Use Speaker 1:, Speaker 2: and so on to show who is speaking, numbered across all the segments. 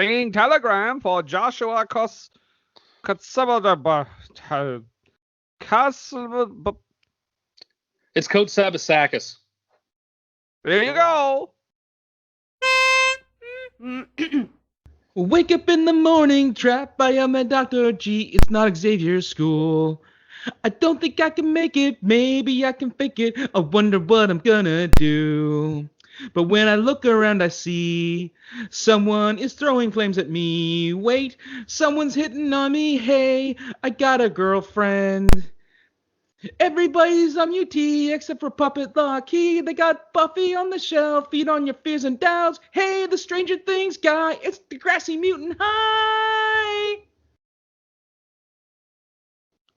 Speaker 1: stinging telegram for Joshua Kotsabasakis.
Speaker 2: It's Kotsabasakis.
Speaker 1: There you go.
Speaker 3: Wake up in the morning, trapped by a mad Dr. G. It's not Xavier's school. I don't think I can make it. Maybe I can fake it. I wonder what I'm gonna do. But when I look around, I see someone is throwing flames at me. Wait, someone's hitting on me. Hey, I got a girlfriend. Everybody's on UT except for Puppet Locky. They got Buffy on the shelf. Feed on your fears and doubts. Hey, the Stranger Things guy. It's the Grassy Mutant High.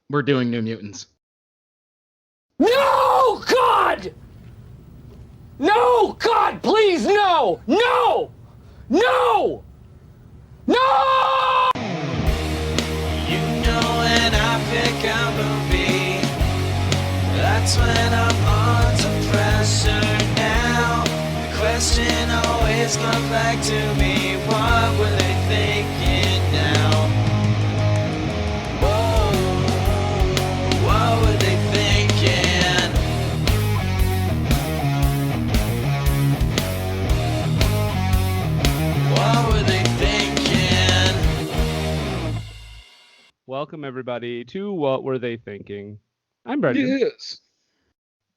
Speaker 3: We're doing New Mutants.
Speaker 4: No, God! No, God, please, no! No! No! No!
Speaker 5: You know when I pick a movie, that's when I'm under pressure now. The question always comes back to me, what were they thinking now? Whoa, what were they thinking? What were they thinking?
Speaker 1: Welcome, everybody, to What Were They Thinking? I'm Brendan.
Speaker 3: Yes.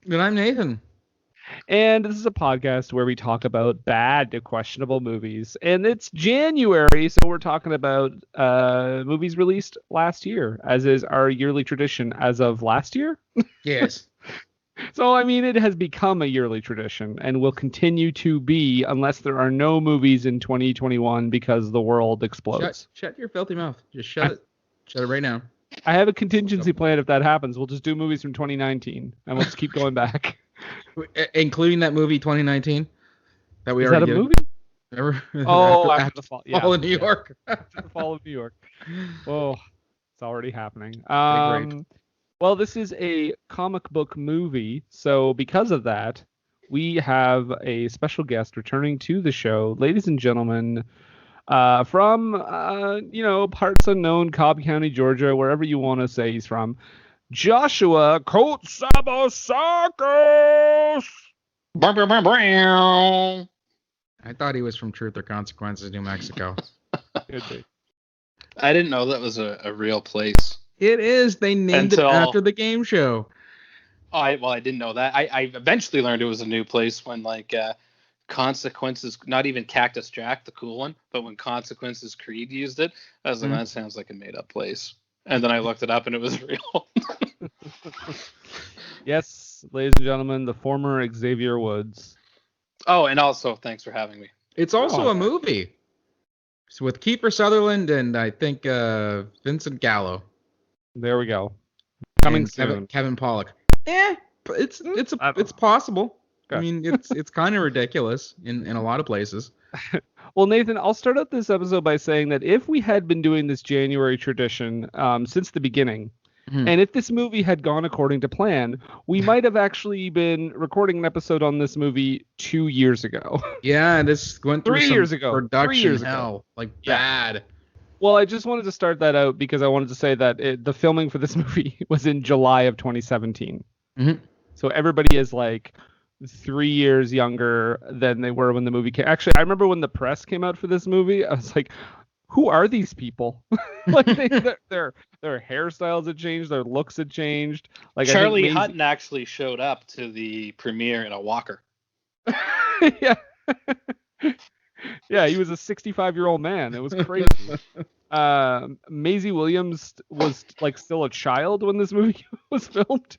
Speaker 3: And I'm Nathan.
Speaker 1: And this is a podcast where we talk about bad to questionable movies. And it's January, so we're talking about movies released last year, as is our yearly tradition as of last year.
Speaker 3: Yes.
Speaker 1: So, I mean, it has become a yearly tradition and will continue to be unless there are no movies in 2021 because the world explodes.
Speaker 3: Shut your filthy mouth. Just shut it. Shut it right now.
Speaker 1: I have a contingency plan if that happens. We'll just do movies from 2019 and we'll just keep going back.
Speaker 3: Including that movie 2019 that we
Speaker 1: Is
Speaker 3: already
Speaker 1: that a
Speaker 3: did.
Speaker 1: movie?
Speaker 3: Remember?
Speaker 1: Oh, after the fall. Yeah.
Speaker 3: Fall in New York.
Speaker 1: After the fall of New York. Oh, it's already happening.
Speaker 3: Great.
Speaker 1: Well, this is a comic book movie, so because of that, we have a special guest returning to the show, ladies and gentlemen, from parts unknown, Cobb County, Georgia, wherever you want to say he's from, Joshua Kotsabasakis.
Speaker 3: I thought he was from Truth or Consequences, New Mexico.
Speaker 1: Could be.
Speaker 2: I didn't know that was a real place.
Speaker 3: It is. They named it after the game show.
Speaker 2: I didn't know that. I eventually learned it was a new place when Consequences, not even Cactus Jack, the cool one, but when Consequences Creed used it, I was like, that sounds like a made-up place. And then I looked it up and it was real.
Speaker 1: Yes, ladies and gentlemen, the former Xavier Woods.
Speaker 2: Oh, and also, thanks for having me.
Speaker 3: It's also a movie. So with Kiefer Sutherland and I think Vincent Gallo.
Speaker 1: There we go. Coming soon.
Speaker 3: Kevin Pollak. It's possible. Okay. I mean, it's kind of ridiculous in a lot of places.
Speaker 1: Well, Nathan, I'll start out this episode by saying that if we had been doing this January tradition since the beginning, and if this movie had gone according to plan, we might have actually been recording an episode on this movie 2 years ago.
Speaker 3: Yeah, this went through
Speaker 1: 3 years ago.
Speaker 3: Production
Speaker 1: 3 years
Speaker 3: hell,
Speaker 1: ago.
Speaker 3: Bad.
Speaker 1: Well, I just wanted to start that out because I wanted to say that the filming for this movie was in July of 2017.
Speaker 3: Mm-hmm.
Speaker 1: So everybody is 3 years younger than they were when the movie came. Actually, I remember when the press came out for this movie, I was like, who are these people? Their hairstyles had changed, their looks had changed.
Speaker 2: Charlie Heaton actually showed up to the premiere in a walker.
Speaker 1: Yeah. Yeah, he was a 65-year-old man. It was crazy. Maisie Williams was still a child when this movie was filmed.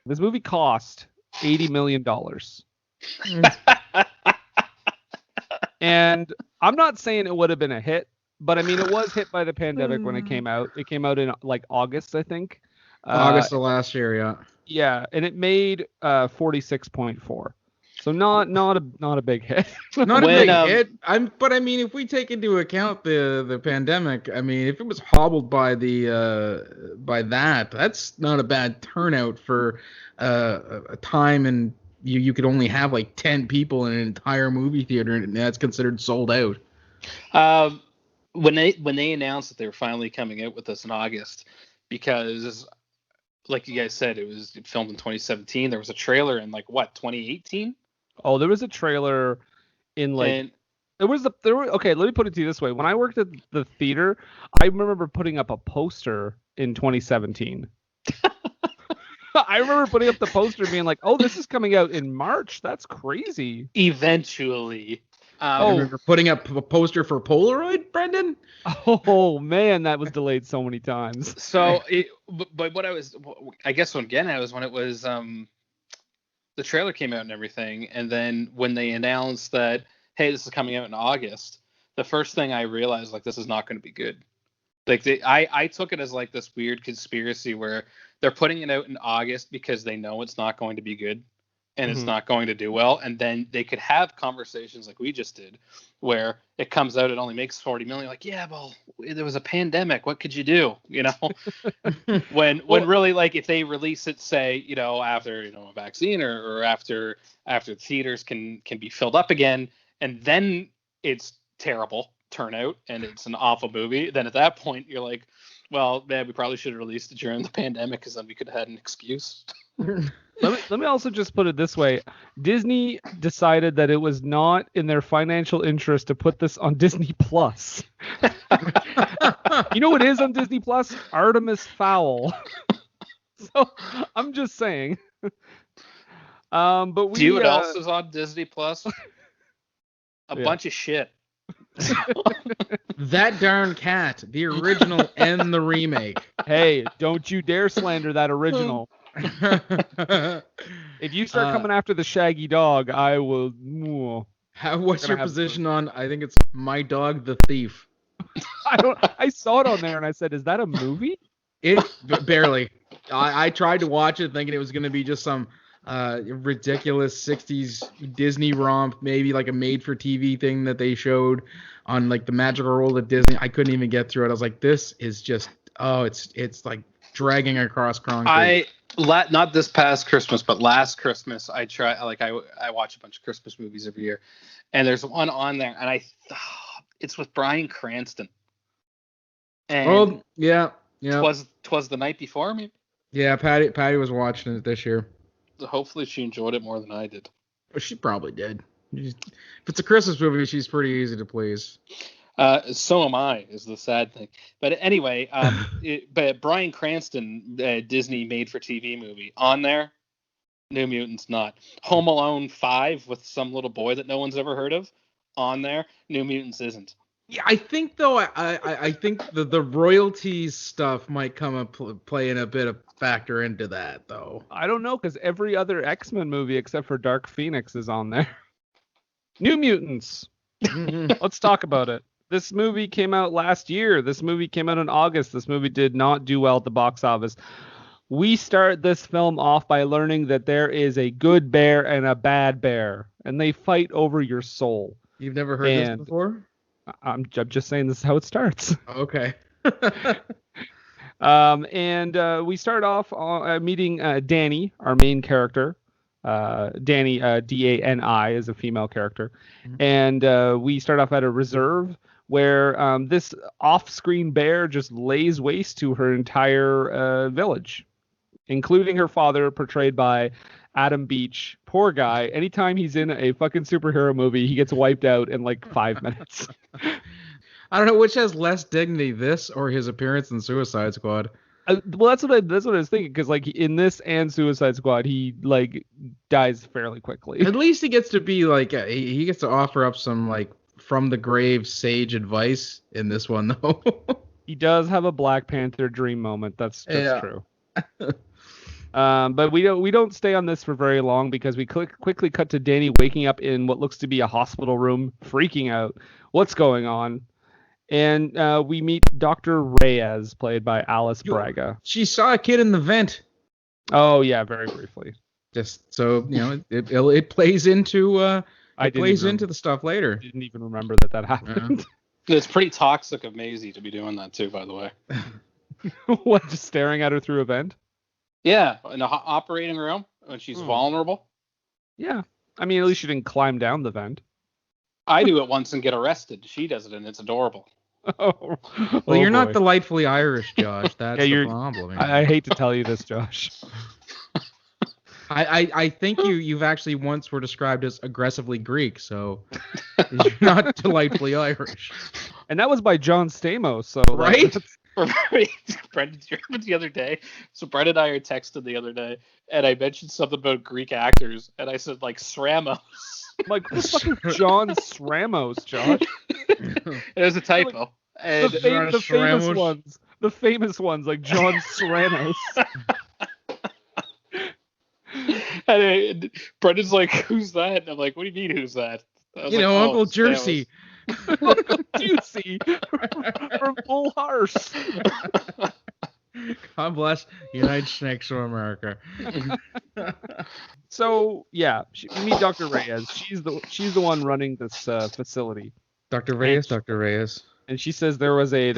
Speaker 1: This movie cost $80 million. And I'm not saying it would have been a hit, but I mean, it was hit by the pandemic when it came out. It came out in August, I think.
Speaker 3: August of last year, yeah.
Speaker 1: Yeah, and it made 46.4. So not a big hit.
Speaker 3: Not a big hit. But I mean, if we take into account the pandemic, I mean, if it was hobbled by that's not a bad turnout for a time, and you could only have 10 people in an entire movie theater, and that's considered sold out.
Speaker 2: when they announced that they were finally coming out with this in August, because like you guys said, it was filmed in 2017. There was a trailer in 2018.
Speaker 1: Oh, there was a trailer in
Speaker 2: And
Speaker 1: okay, let me put it to you this way. When I worked at the theater, I remember putting up a poster in 2017. I remember putting up the poster being like, "Oh, this is coming out in March. That's crazy."
Speaker 2: eventually,
Speaker 3: You remember putting up a poster for Polaroid, Brendan?
Speaker 1: Oh man, that was delayed so many times.
Speaker 2: so but what I guess what I'm getting at was when it was the trailer came out and everything, and then when they announced that, hey, this is coming out in August, the first thing I realized, this is not going to be good. I took it as this weird conspiracy where they're putting it out in August because they know it's not going to be good and it's not going to do well, and then they could have conversations like we just did where it comes out, it only makes 40 million, yeah, well, there was a pandemic, what could you do, when really, if they release it, say, after a vaccine or after theaters can be filled up again, and then it's terrible turnout and it's an awful movie, then at that point you're like, well, man, we probably should have released it during the pandemic because then we could have had an excuse.
Speaker 1: Let me also just put it this way. Disney decided that it was not in their financial interest to put this on Disney Plus. You know what is on Disney Plus? Artemis Fowl. So I'm just saying. But
Speaker 2: do you know what else is on Disney Plus? A
Speaker 1: Yeah.
Speaker 2: bunch of shit.
Speaker 3: That Darn Cat, the original and the remake.
Speaker 1: Hey, don't you dare slander that original. If you start coming after the Shaggy Dog, I will.
Speaker 3: What's your position on? I think it's My Dog the Thief.
Speaker 1: I saw it on there and I said, "Is that a movie?"
Speaker 3: It barely. I tried to watch it thinking it was going to be just some ridiculous 60s Disney romp, maybe a made-for-TV thing that they showed on the Magical World of Disney. I couldn't even get through it. I was like, this is just it's like dragging across concrete.
Speaker 2: Not this past Christmas, but last Christmas, I watch a bunch of Christmas movies every year, and there's one on there, and it's with Bryan Cranston. And
Speaker 3: yeah.
Speaker 2: Twas the night before me.
Speaker 3: Yeah, Patty was watching it this year.
Speaker 2: Hopefully she enjoyed it more than I did.
Speaker 3: She probably did. If it's a Christmas movie, she's pretty easy to please.
Speaker 2: So am I, is the sad thing. But anyway, but Bryan Cranston, Disney made-for-TV movie, on there, New Mutants not. Home Alone 5 with some little boy that no one's ever heard of, on there, New Mutants isn't.
Speaker 3: Yeah, I think, though, I think the royalties stuff might come and play in a bit of factor into that, though.
Speaker 1: I don't know, because every other X-Men movie except for Dark Phoenix is on there. New Mutants. Let's talk about it. This movie came out last year. This movie came out in August. This movie did not do well at the box office. We start this film off by learning that there is a good bear and a bad bear, and they fight over your soul.
Speaker 3: You've never heard this before?
Speaker 1: I'm just saying this is how it starts.
Speaker 3: Okay.
Speaker 1: And we start off meeting Dani, our main character. Dani, Dani, is a female character. Mm-hmm. And we start off at a reserve where this off-screen bear just lays waste to her entire village, including her father, portrayed by Adam Beach. Poor guy. Anytime he's in a fucking superhero movie, he gets wiped out in 5 minutes.
Speaker 3: I don't know which has less dignity, this or his appearance in Suicide Squad.
Speaker 1: Well, that's what I was thinking, because in this and Suicide Squad, he dies fairly quickly.
Speaker 3: At least he gets to be he gets to offer up some from the grave sage advice in this one, though.
Speaker 1: He does have a Black Panther dream moment. That's true. But we don't stay on this for very long, because we quickly cut to Dani waking up in what looks to be a hospital room, freaking out. What's going on? And we meet Dr. Reyes, played by Alice Braga.
Speaker 3: She saw a kid in the vent.
Speaker 1: Oh yeah, very briefly.
Speaker 3: Just so it plays into into the stuff later.
Speaker 1: I didn't even remember that happened.
Speaker 2: It's pretty toxic of Maisie to be doing that too, by the way.
Speaker 1: What? Just staring at her through a vent?
Speaker 2: Yeah, in the operating room when she's vulnerable.
Speaker 1: Yeah, I mean, at least she didn't climb down the vent.
Speaker 2: I do it once and get arrested. She does it, and it's adorable.
Speaker 1: Oh,
Speaker 3: Well, you're not
Speaker 1: boy.
Speaker 3: delightfully Irish, Josh. That's
Speaker 1: Yeah,
Speaker 3: the
Speaker 1: you're.
Speaker 3: problem.
Speaker 1: I hate to tell you this, Josh.
Speaker 3: I think you've actually once were described as aggressively Greek, so you're not delightfully Irish.
Speaker 1: And that was by John Stamos. So
Speaker 3: Right?
Speaker 2: Brendan, do you remember the other day? So Brendan and I are texting the other day, and I mentioned something about Greek actors, and I said like Sramos.
Speaker 1: Like, who the fuck is John Sramos, Josh?
Speaker 2: It was a typo. And
Speaker 1: The famous ones, like John Sramos.
Speaker 2: and Brendan's like, "Who's that?" And I'm like, "What do you mean, who's that?" I was like, "Oh,
Speaker 3: Uncle
Speaker 2: it's
Speaker 3: Jersey.
Speaker 1: Uncle Juicy from Full House.
Speaker 3: God bless United Snakes of America.
Speaker 1: So yeah, we meet Dr. Reyes. She's the one running this facility.
Speaker 3: Dr. Reyes.
Speaker 1: And she says there was a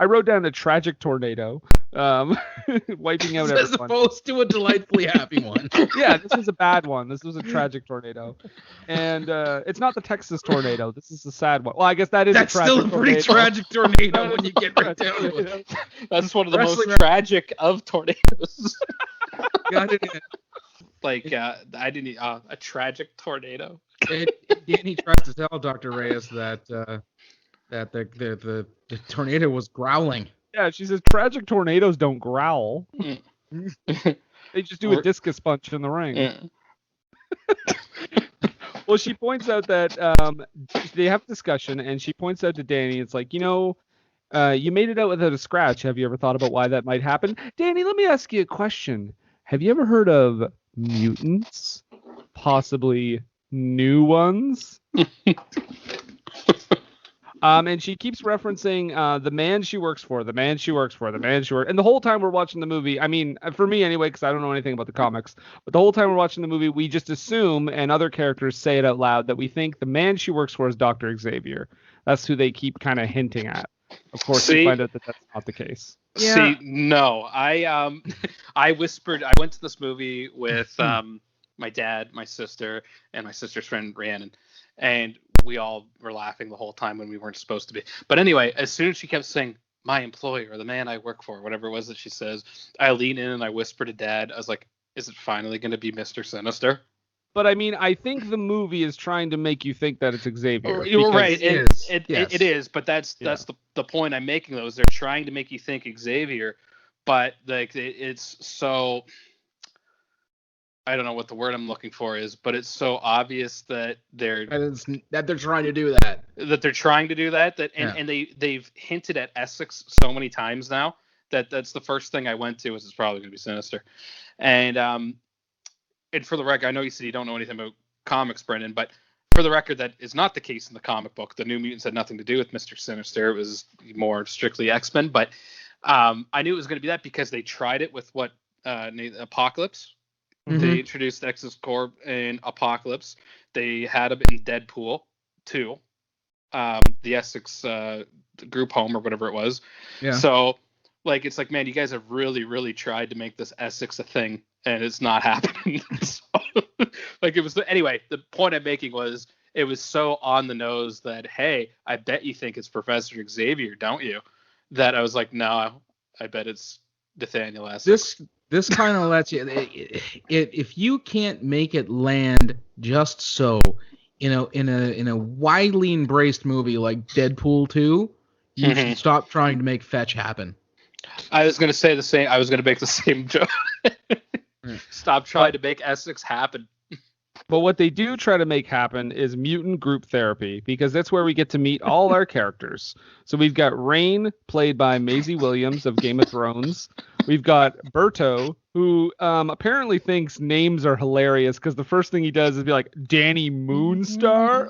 Speaker 1: I wrote down a tragic tornado, wiping out
Speaker 3: As
Speaker 1: everyone.
Speaker 3: opposed to a delightfully happy one.
Speaker 1: Yeah, this was a bad one. This was a tragic tornado, and it's not the Texas tornado. This is the sad one. Well, I guess that's
Speaker 3: That's still a pretty tragic tornado when you get right down to it.
Speaker 2: That's one of the
Speaker 3: Wrestling-
Speaker 2: most tragic of tornadoes.
Speaker 3: Got it in.
Speaker 2: Like I didn't a tragic tornado.
Speaker 3: Danny tries to tell Dr. Reyes that the tornado was growling.
Speaker 1: Yeah, she says tragic tornadoes don't growl. They just do a discus punch in the ring.
Speaker 2: Yeah.
Speaker 1: Well, she points out that they have a discussion, and she points out to Danny, it's like, you made it out without a scratch. Have you ever thought about why that might happen? Danny, let me ask you a question. Have you ever heard of mutants? Possibly new ones? And she keeps referencing the man she works for, and the whole time we're watching the movie, I mean, for me anyway, because I don't know anything about the comics, but the whole time we're watching the movie, we just assume, and other characters say it out loud, that we think the man she works for is Dr. Xavier. That's who they keep kind of hinting at. Of course, we find out that that's not the case.
Speaker 3: Yeah.
Speaker 2: See, no, I whispered. I went to this movie with my dad, my sister, and my sister's friend Rhiannon, and we all were laughing the whole time when we weren't supposed to be. But anyway, as soon as she kept saying my employer, the man I work for, whatever it was that she says, I lean in and I whisper to Dad. I was like, "Is it finally going to be Mr. Sinister?"
Speaker 1: But I mean, I think the movie is trying to make you think that it's Xavier.
Speaker 2: You're right. It is, but that's the point I'm making. Though is they're trying to make you think Xavier, but like it's so. I don't know what the word I'm looking for is, but it's so obvious that they're
Speaker 3: trying to do that.
Speaker 2: That they're trying to do that. And they've hinted at Essex so many times now that's the first thing I went to was it's probably going to be Sinister, and for the record, I know you said you don't know anything about comics, Brendan, but for the record, that is not the case in the comic book. The New Mutants had nothing to do with Mr. Sinister. It was more strictly X-Men, but I knew it was going to be that because they tried it with Apocalypse. Mm-hmm. They introduced X's Corp in Apocalypse. They had him in Deadpool 2, the Essex group home or whatever it was. Yeah. So, like, it's like, man, you guys have really, really tried to make this Essex a thing, and it's not happening. So, like, it was anyway. The point I'm making was it was so on the nose that, hey, I bet you think it's Professor Xavier, don't you? That I was like, no, I bet it's Nathaniel Essex.
Speaker 3: This kind of lets you, if you can't make it land just so, in a widely embraced movie like Deadpool 2, you should stop trying to make fetch happen.
Speaker 2: I was going to say the same. I was going to make the same joke. Stop trying to make Essex happen.
Speaker 1: But what they do try to make happen is mutant group therapy, because that's where we get to meet all our characters. So we've got Rain, played by Maisie Williams of Game of Thrones. We've got Berto, who apparently thinks names are hilarious, because the first thing he does is be like, Danny Moonstar?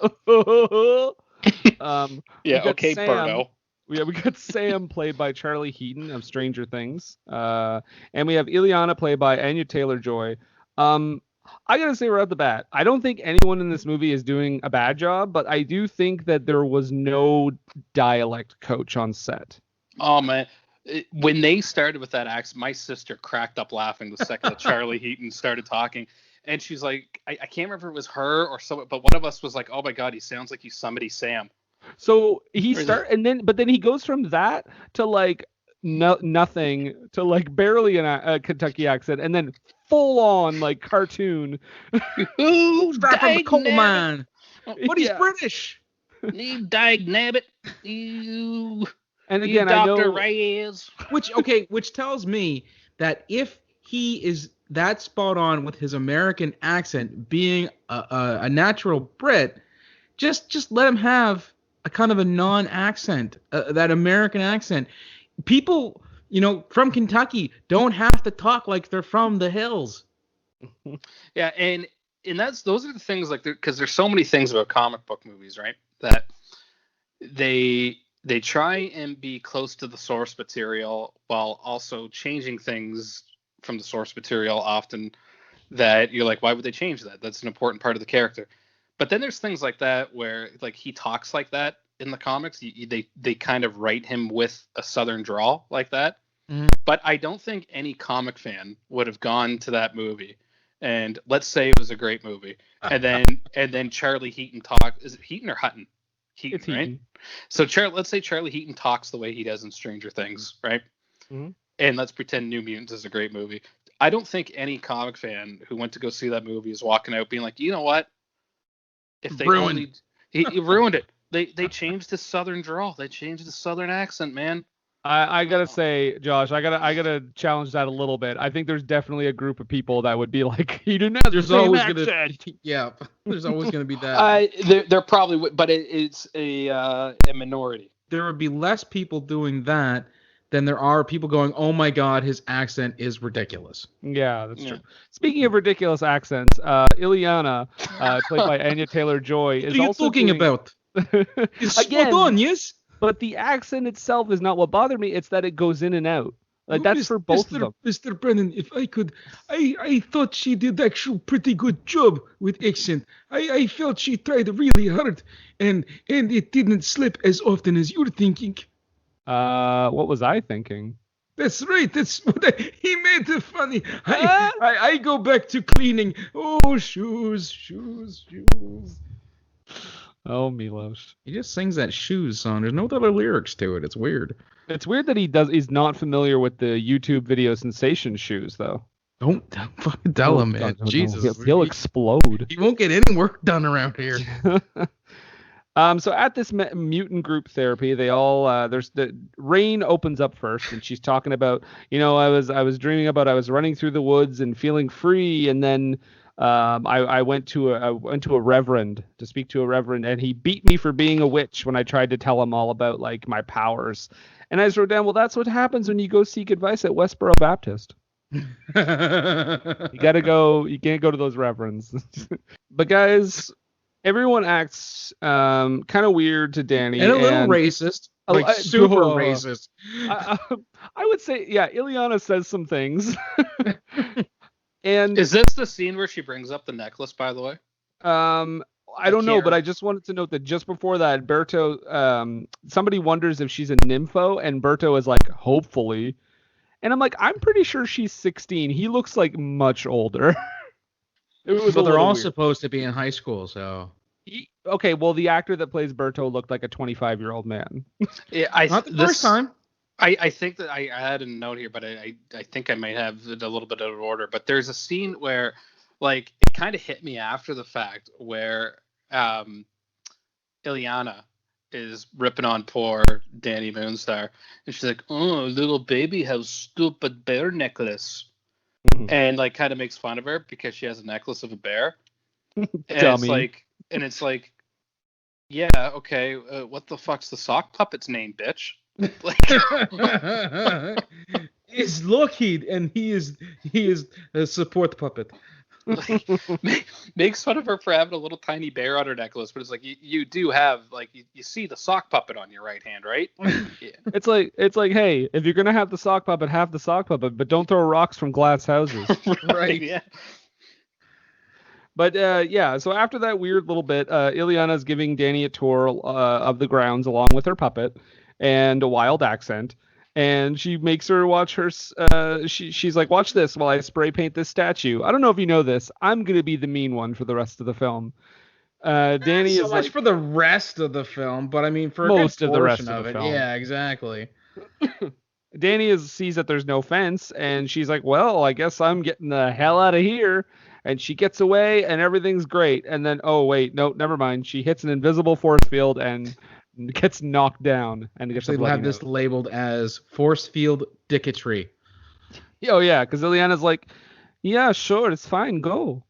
Speaker 2: Yeah, okay,
Speaker 1: Sam,
Speaker 2: Berto.
Speaker 1: We got Sam, played by Charlie Heaton of Stranger Things. And we have Ileana, played by Anya Taylor-Joy. I gotta say right off the bat, I don't think anyone in this movie is doing a bad job, but I do think that there was no dialect coach on set.
Speaker 2: Oh, man. When they started with that accent, my sister cracked up laughing the second that Charlie Heaton started talking. And she's like, I can't remember if it was her or someone, but one of us was like, oh my God, he sounds like he's somebody Sam.
Speaker 1: So he
Speaker 2: Or is
Speaker 1: but then he goes from that to like nothing to like barely a Kentucky accent, and then full on like cartoon.
Speaker 2: Ooh,
Speaker 3: Straight from the coal mine. But he's
Speaker 1: Yeah.
Speaker 3: British.
Speaker 2: You dag nabbit. You
Speaker 1: And again, I
Speaker 2: Dr.
Speaker 1: know.
Speaker 2: Reyes.
Speaker 3: Which tells me that if he is that spot on with his American accent, being a natural Brit, just let him have a kind of a non-accent, that American accent. People, from Kentucky don't have to talk like they're from the hills.
Speaker 2: Yeah, and those are the things, like, because there's so many things about comic book movies, right? That they try and be close to the source material while also changing things from the source material often, that you're like, why would they change that? That's an important part of the character. But then there's things like that where, like, he talks like that in the comics. They kind of write him with a southern drawl like that.
Speaker 3: Mhm.
Speaker 2: But I don't think any comic fan would have gone to that movie, and let's say it was a great movie, and then Charlie Heaton is it Heaton or Hutton? Heaton,
Speaker 1: It's
Speaker 2: right?
Speaker 1: Heaton.
Speaker 2: So let's say Charlie Heaton talks the way he does in Stranger Things, right?
Speaker 1: Mhm.
Speaker 2: And let's pretend New Mutants is a great movie. I don't think any comic fan who went to go see that movie is walking out being like, you know what? If they
Speaker 3: Ruined.
Speaker 2: he ruined it. They changed his southern drawl. They changed the southern accent, man.
Speaker 1: I gotta say, Josh, I gotta challenge that a little bit. I think there's definitely a group of people that would be like, he didn't have the
Speaker 3: There's
Speaker 1: same
Speaker 3: always
Speaker 1: accent.
Speaker 3: Yeah, there's always gonna be that.
Speaker 2: There probably would, but it's a minority.
Speaker 3: There would be less people doing that than there are people going, oh my god, his accent is ridiculous.
Speaker 1: Yeah, that's
Speaker 2: Yeah.
Speaker 1: true. Speaking of ridiculous accents, Ileana, played by Anya Taylor-Joy, is
Speaker 3: What are you
Speaker 1: also
Speaker 3: talking
Speaker 1: doing...
Speaker 3: about? It's
Speaker 1: Again,
Speaker 3: spot on, yes?
Speaker 1: but the accent itself is not what bothered me. It's that it goes in and out. Like, that's for both of them.
Speaker 3: Mr. Brennan, if I could, I thought she did actually pretty good job with accent. I felt she tried really hard, and it didn't slip as often as you're thinking.
Speaker 1: What was I thinking?
Speaker 3: That's right. That's what he made it funny. I go back to cleaning. Oh, shoes.
Speaker 1: Oh, Milos.
Speaker 3: He just sings that shoes song. There's no other lyrics to it. It's weird.
Speaker 1: It's weird that he's not familiar with the YouTube video sensation shoes, though.
Speaker 3: Don't fucking tell him, man.
Speaker 1: No.
Speaker 3: Jesus.
Speaker 1: He'll explode.
Speaker 3: He won't get any work done around here.
Speaker 1: So at this mutant group therapy, they all there's the Rain opens up first, and she's talking about, I was dreaming about I was running through the woods and feeling free, and then I went to a reverend to speak to a reverend, and he beat me for being a witch when I tried to tell him all about like my powers. And I just wrote down, well, that's what happens when you go seek advice at Westboro Baptist. You gotta go. You can't go to those reverends. But guys, everyone acts kind of weird to Danny
Speaker 3: And a little racist. Like super racist.
Speaker 1: I would say, yeah, Ileana says some things. And
Speaker 2: Is this the scene where she brings up the necklace, by the way?
Speaker 1: I don't know, but I just wanted to note that just before that, Berto, somebody wonders if she's a nympho, and Berto is like, hopefully. And I'm like, I'm pretty sure she's 16. He looks like much older.
Speaker 3: Well, they're all supposed to be in high school, so.
Speaker 1: Okay, well, the actor that plays Berto looked like a 25-year-old man.
Speaker 2: Yeah,
Speaker 3: Not the first time.
Speaker 2: I think that I had a note here, but I think I might have it a little bit out of order. But there's a scene where, like, it kind of hit me after the fact where Ileana is ripping on poor Danny Moonstar, and she's like, "Oh, little baby has stupid bear necklace," and like kind of makes fun of her because she has a necklace of a bear. And it's like, yeah, okay, what the fuck's the sock puppet's name, bitch? Like,
Speaker 3: It's Lockheed, and he is a support puppet.
Speaker 2: like, makes fun of her for having a little tiny bear on her necklace, but it's like you do have, like, you see the sock puppet on your right hand, right? Yeah.
Speaker 1: It's like, hey, if you're gonna have the sock puppet, have the sock puppet, but don't throw rocks from glass houses.
Speaker 2: Right. Yeah.
Speaker 1: But yeah, so after that weird little bit, Ileana's giving Danny a tour of the grounds along with her puppet and a wild accent. And she makes her watch her. She's like, watch this while I spray paint this statue. I don't know if you know this. I'm going to be the mean one for the rest of the film. Danny
Speaker 3: so
Speaker 1: is
Speaker 3: much
Speaker 1: like
Speaker 3: for the rest of the film, but I mean for
Speaker 1: most
Speaker 3: a good
Speaker 1: of the rest
Speaker 3: portion
Speaker 1: of the
Speaker 3: it.
Speaker 1: film.
Speaker 3: Yeah, exactly.
Speaker 1: Danny sees that there's no fence, and she's like, well, I guess I'm getting the hell out of here. And she gets away, and everything's great. And then, oh, wait, no, never mind. She hits an invisible force field and gets knocked down. And gets
Speaker 3: Actually,
Speaker 1: a
Speaker 3: we'll
Speaker 1: bloody
Speaker 3: have this
Speaker 1: nose.
Speaker 3: labeled as force field dicketry.
Speaker 1: Oh, yeah, because Ileana's like, yeah, sure, it's fine, go.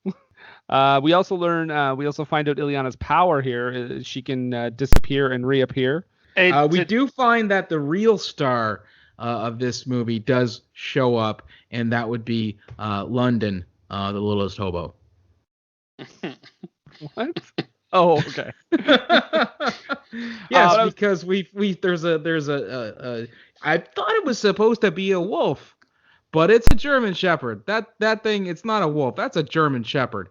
Speaker 1: We also find out Ileana's power here. She can disappear and reappear.
Speaker 3: We do find that the real star of this movie does show up, and that would be London, the littlest hobo.
Speaker 1: What? Oh, okay.
Speaker 3: Yes, because there's a I thought it was supposed to be a wolf, but it's a German Shepherd. That thing, it's not a wolf. That's a German Shepherd.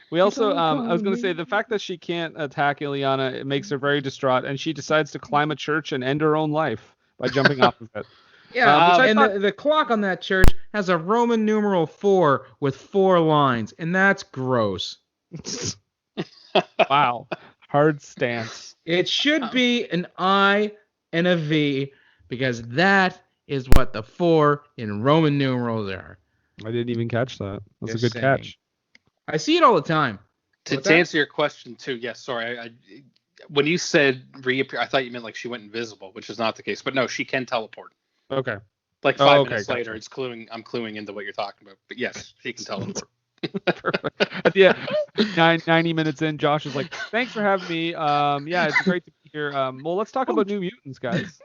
Speaker 1: We also, I was going to say, the fact that she can't attack Ileana, it makes her very distraught, and she decides to climb a church and end her own life by jumping off of it.
Speaker 3: Yeah, and the clock on that church has a Roman numeral 4 with 4 lines, and that's gross.
Speaker 1: Wow. Hard stance.
Speaker 3: It should be an I and a V, because that is what the 4 in Roman numerals are.
Speaker 1: I didn't even catch that. That's
Speaker 3: Just
Speaker 1: a good
Speaker 3: saying.
Speaker 1: catch.
Speaker 3: I see it all the time.
Speaker 2: To answer your question too, yes. Sorry, I when you said reappear, I thought you meant like she went invisible, which is not the case. But no, she can teleport.
Speaker 1: Okay.
Speaker 2: Like 5
Speaker 1: okay,
Speaker 2: minutes
Speaker 1: gotcha.
Speaker 2: later, I'm cluing into what you're talking about. But yes, she can teleport.
Speaker 1: Perfect. At the end, 90 minutes in, Josh is like, thanks for having me. Yeah, it's great to be here. Well, let's talk about New Mutants, guys.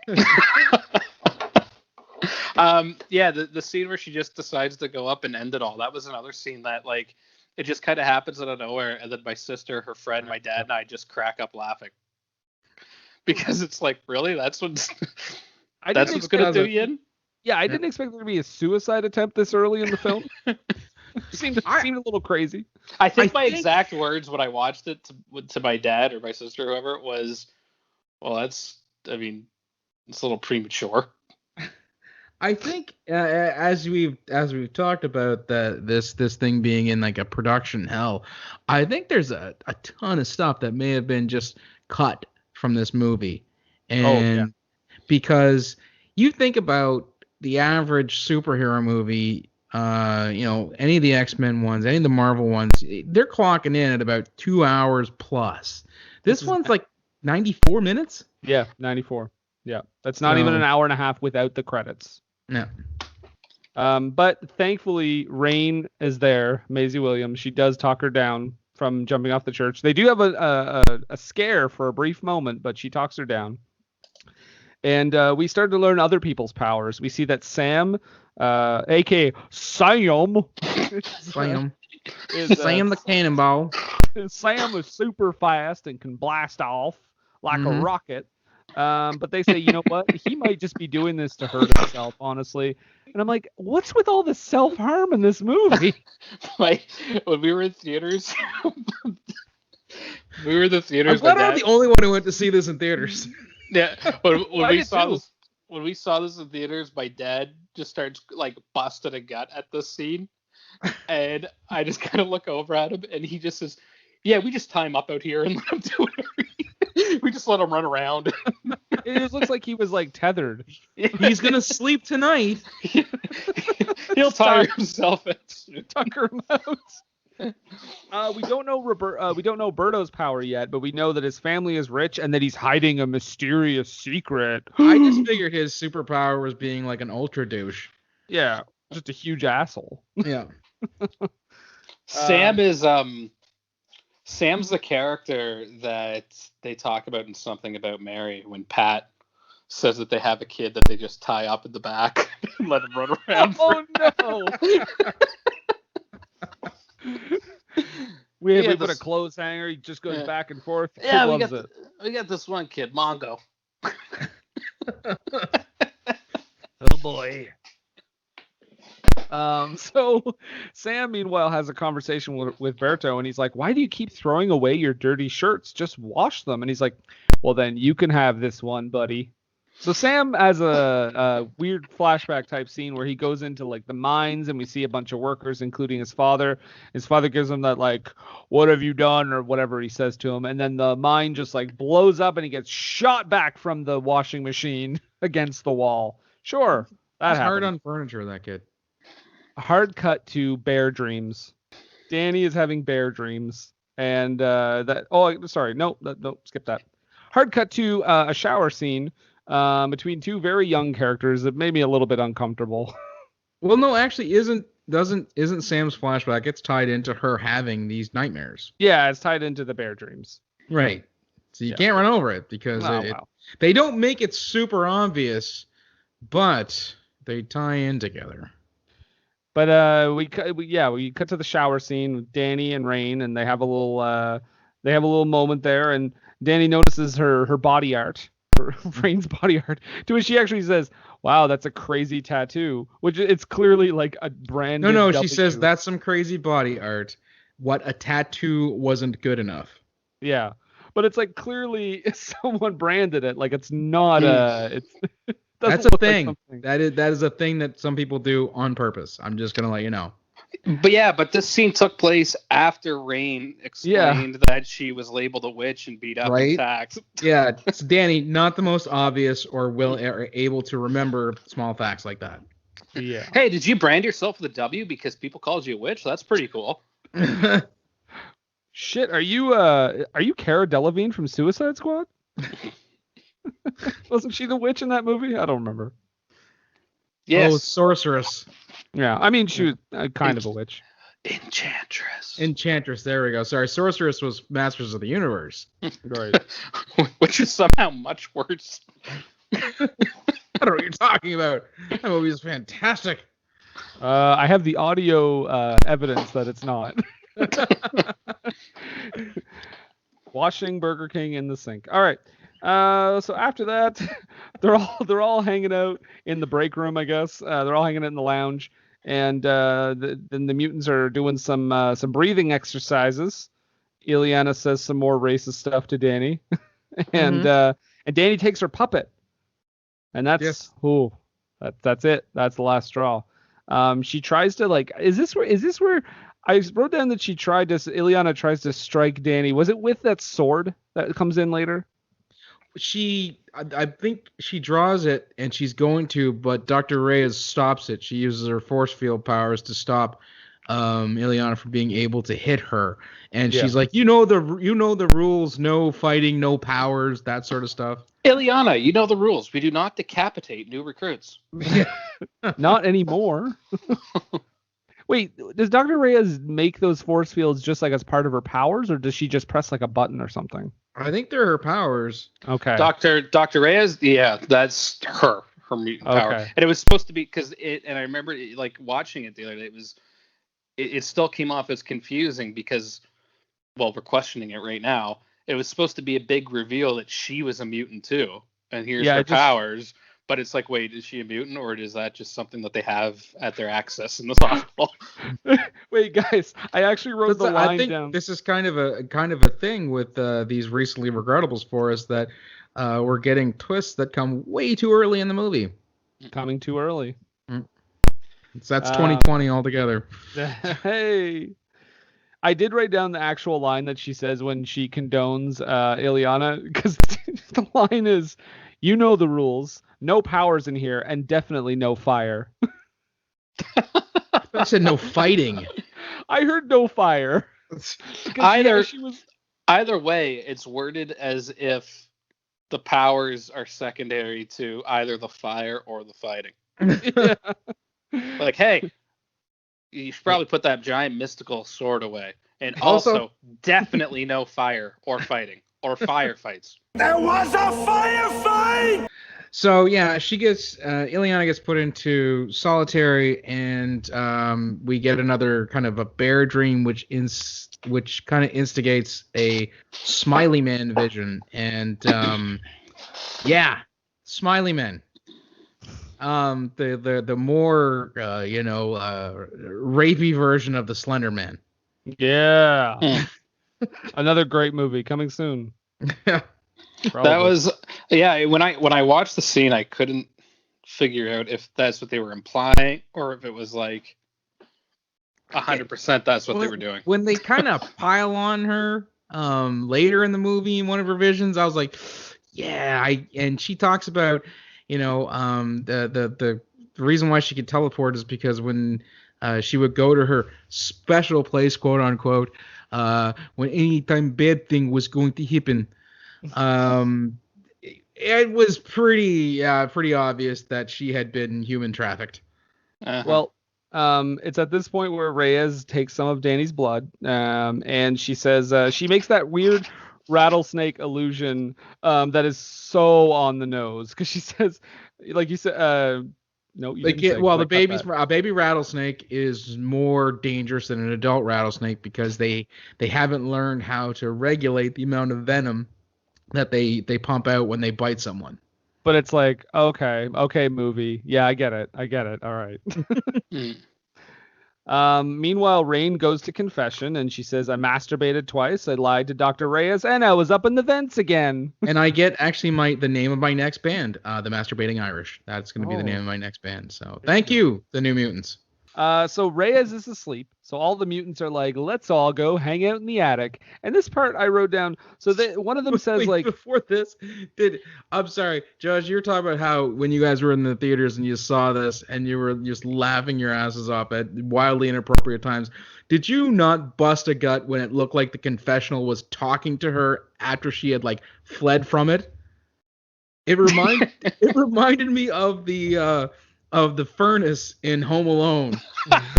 Speaker 2: Yeah, the scene where she just decides to go up and end it all. That was another scene that like it just kind of happens out of nowhere, and then my sister, her friend, my dad, and I just crack up laughing because it's like, really, that's what's gonna do you in?
Speaker 1: Yeah, I didn't expect there to be a suicide attempt this early in the film. seemed a little crazy.
Speaker 2: I think my exact words when I watched it to my dad or my sister, or whoever, was, well, it's a little premature.
Speaker 3: I think as we've talked about this thing being in like a production hell, I think there's a ton of stuff that may have been just cut from this movie, and because you think about the average superhero movie, any of the X-Men ones, any of the Marvel ones, they're clocking in at about 2 hours plus. This one's like 94 minutes.
Speaker 1: Yeah, 94. Yeah, that's not even an hour and a half without the credits.
Speaker 3: No.
Speaker 1: But thankfully, Rain is there. Maisie Williams. She does talk her down from jumping off the church. They do have a scare for a brief moment, but she talks her down. And we start to learn other people's powers. We see that Sam, a.k.a. Sam,
Speaker 3: Sam the cannonball.
Speaker 1: Sam is super fast and can blast off like a rocket. But they say, you know what? He might just be doing this to hurt himself, honestly. And I'm like, what's with all the self-harm in this movie?
Speaker 2: Like, when we were in theaters,
Speaker 3: I'm glad I'm the only one who went to see this in theaters.
Speaker 2: Yeah, when we saw this in theaters, my dad just starts like busting a gut at this scene, and I just kind of look over at him, and he just says, "Yeah, we just tie him up out here and let him do it. We just let him run around."
Speaker 1: It just looks like he was like tethered.
Speaker 3: He's gonna sleep tonight.
Speaker 2: He'll tire himself out.
Speaker 1: Tucker him out. We don't know Berto's power yet, but we know that his family is rich and that he's hiding a mysterious secret.
Speaker 3: I just figured his superpower was being like an ultra douche.
Speaker 1: Yeah, just a huge asshole.
Speaker 3: Yeah.
Speaker 2: Sam's the character that they talk about in Something About Mary when Pat says that they have a kid that they just tie up in the back and let him run around.
Speaker 1: Oh no. We put a clothes hanger. He just goes back and forth.
Speaker 2: Yeah,
Speaker 1: we
Speaker 2: got this one kid, Mongo.
Speaker 1: Oh boy. So Sam, meanwhile, has a conversation with Berto, and he's like, "Why do you keep throwing away your dirty shirts? Just wash them." And he's like, "Well, then you can have this one, buddy." So Sam has a weird flashback type scene where he goes into like the mines and we see a bunch of workers, including his father. His father gives him that like, "What have you done?" or whatever he says to him, and then the mine just like blows up and he gets shot back from the washing machine against the wall. Sure, that
Speaker 3: He's
Speaker 1: happened.
Speaker 3: hard on furniture, that kid.
Speaker 1: Hard cut to bear dreams. Danny is having bear dreams, and skip that. Hard cut to a shower scene between two very young characters that made me a little bit uncomfortable.
Speaker 3: Well, no, actually, isn't Sam's flashback? It's tied into her having these nightmares.
Speaker 1: Yeah, it's tied into the bear dreams.
Speaker 3: Right. So you can't run over it because they don't make it super obvious, but they tie in together.
Speaker 1: But we cut to the shower scene with Danny and Rain, and they have a little moment there, and Danny notices her body art, Rain's body art, to which she actually says, "Wow, that's a crazy tattoo," which it's clearly like a brand.
Speaker 3: No, she says that's some crazy body art. What, a tattoo wasn't good enough?
Speaker 1: Yeah, but it's like clearly someone branded it. Like it's not it's.
Speaker 3: That's a thing. Like that is a thing that some people do on purpose. I'm just gonna let you know.
Speaker 2: But this scene took place after Rain explained that she was labeled a witch and beat up and attacked.
Speaker 3: Yeah, it's Danny, not the most obvious or able to remember small facts like that.
Speaker 1: Yeah.
Speaker 2: Hey, did you brand yourself with a W because people called you a witch? That's pretty cool.
Speaker 1: Shit, are you Cara Delevingne from Suicide Squad? Wasn't she the witch in that movie? I don't remember.
Speaker 2: Yes.
Speaker 3: Oh, sorceress.
Speaker 1: Yeah, I mean, she was kind of a witch.
Speaker 2: Enchantress.
Speaker 3: There we go. Sorry, sorceress was Masters of the Universe.
Speaker 1: Right.
Speaker 2: Which is somehow much worse.
Speaker 3: I don't know what you're talking about. That movie is fantastic.
Speaker 1: I have the audio evidence that it's not. Washing Burger King in the sink. All right. So after that, they're all hanging out in the break room, I guess. They're all hanging out in the lounge, and then the mutants are doing some breathing exercises. Ileana says some more racist stuff to Danny, and Danny takes her puppet, and that's that's it. That's the last straw. She tries to like. Is this where I wrote down that Ileana tries to strike Danny? Was it with that sword that comes in later?
Speaker 3: I think she draws it and she's going to, but Dr. Reyes stops it. She uses her force field powers to stop Ileana from being able to hit her. And she's like, you know the rules, no fighting, no powers, that sort of stuff.
Speaker 2: Ileana, you know the rules. We do not decapitate new recruits.
Speaker 1: Not anymore. Wait, does Dr. Reyes make those force fields just like as part of her powers, or does she just press like a button or something?
Speaker 3: I think they're her powers.
Speaker 2: Okay. Dr. Reyes, that's her mutant power. And it was supposed to be and I remember like watching it the other day. It still came off as confusing because, well, we're questioning it right now. It was supposed to be a big reveal that she was a mutant too, and here's her powers. But it's like, wait, is she a mutant, or is that just something that they have at their access in the hospital?
Speaker 1: Wait, guys, I actually wrote the line down. I think
Speaker 3: this is kind of a thing with these recently Regrettables for us, that we're getting twists that come way too early in the movie.
Speaker 1: Coming too early.
Speaker 3: That's 2020 altogether.
Speaker 1: Hey. I did write down the actual line that she says when she condones Ileana, because the line is, "You know the rules. No powers in here, and definitely no fire."
Speaker 3: I said no fighting.
Speaker 1: I heard no fire.
Speaker 2: Either way, it's worded as if the powers are secondary to either the fire or the fighting. Like, hey, you should probably put that giant mystical sword away. And also definitely no fire or fighting or firefights.
Speaker 4: There was a firefight!
Speaker 3: So yeah, Ileana gets put into solitary, and we get another kind of a bear dream, which kind of instigates a Smiley Man vision, and Smiley Men. The more rapey version of the Slender Man.
Speaker 1: Yeah. Another great movie coming soon.
Speaker 3: Yeah.
Speaker 2: That was when I watched the scene, I couldn't figure out if that's what they were implying or if it was like 100% that's what they were doing.
Speaker 3: When they kind of pile on her later in the movie in one of her visions, I was like, yeah, and she talks about, the reason why she could teleport is because when she would go to her special place, quote unquote, when any time bad thing was going to happen, it was pretty obvious that she had been human trafficked.
Speaker 2: Uh-huh.
Speaker 1: Well, it's at this point where Reyes takes some of Danny's blood, and she says she makes that weird rattlesnake illusion that is so on the nose because she says, like you said, no, you didn't say,
Speaker 3: a baby rattlesnake is more dangerous than an adult rattlesnake because they haven't learned how to regulate the amount of venom that they pump out when they bite someone.
Speaker 1: But it's like, okay, movie. Yeah, I get it. All right. Meanwhile, Rain goes to confession and she says, I masturbated twice. I lied to Dr. Reyes and I was up in the vents again.
Speaker 3: And I get actually the name of my next band, the Masturbating Irish. That's going to be the name of my next band. So thank you, the New Mutants.
Speaker 1: So Reyes is asleep. So all the mutants are like, let's all go hang out in the attic. And this part I wrote down. So one of them says
Speaker 3: before this, I'm sorry, Josh, you were talking about how when you guys were in the theaters and you saw this and you were just laughing your asses off at wildly inappropriate times. Did you not bust a gut when it looked like the confessional was talking to her after she had fled from it? It reminded me of the furnace in Home Alone.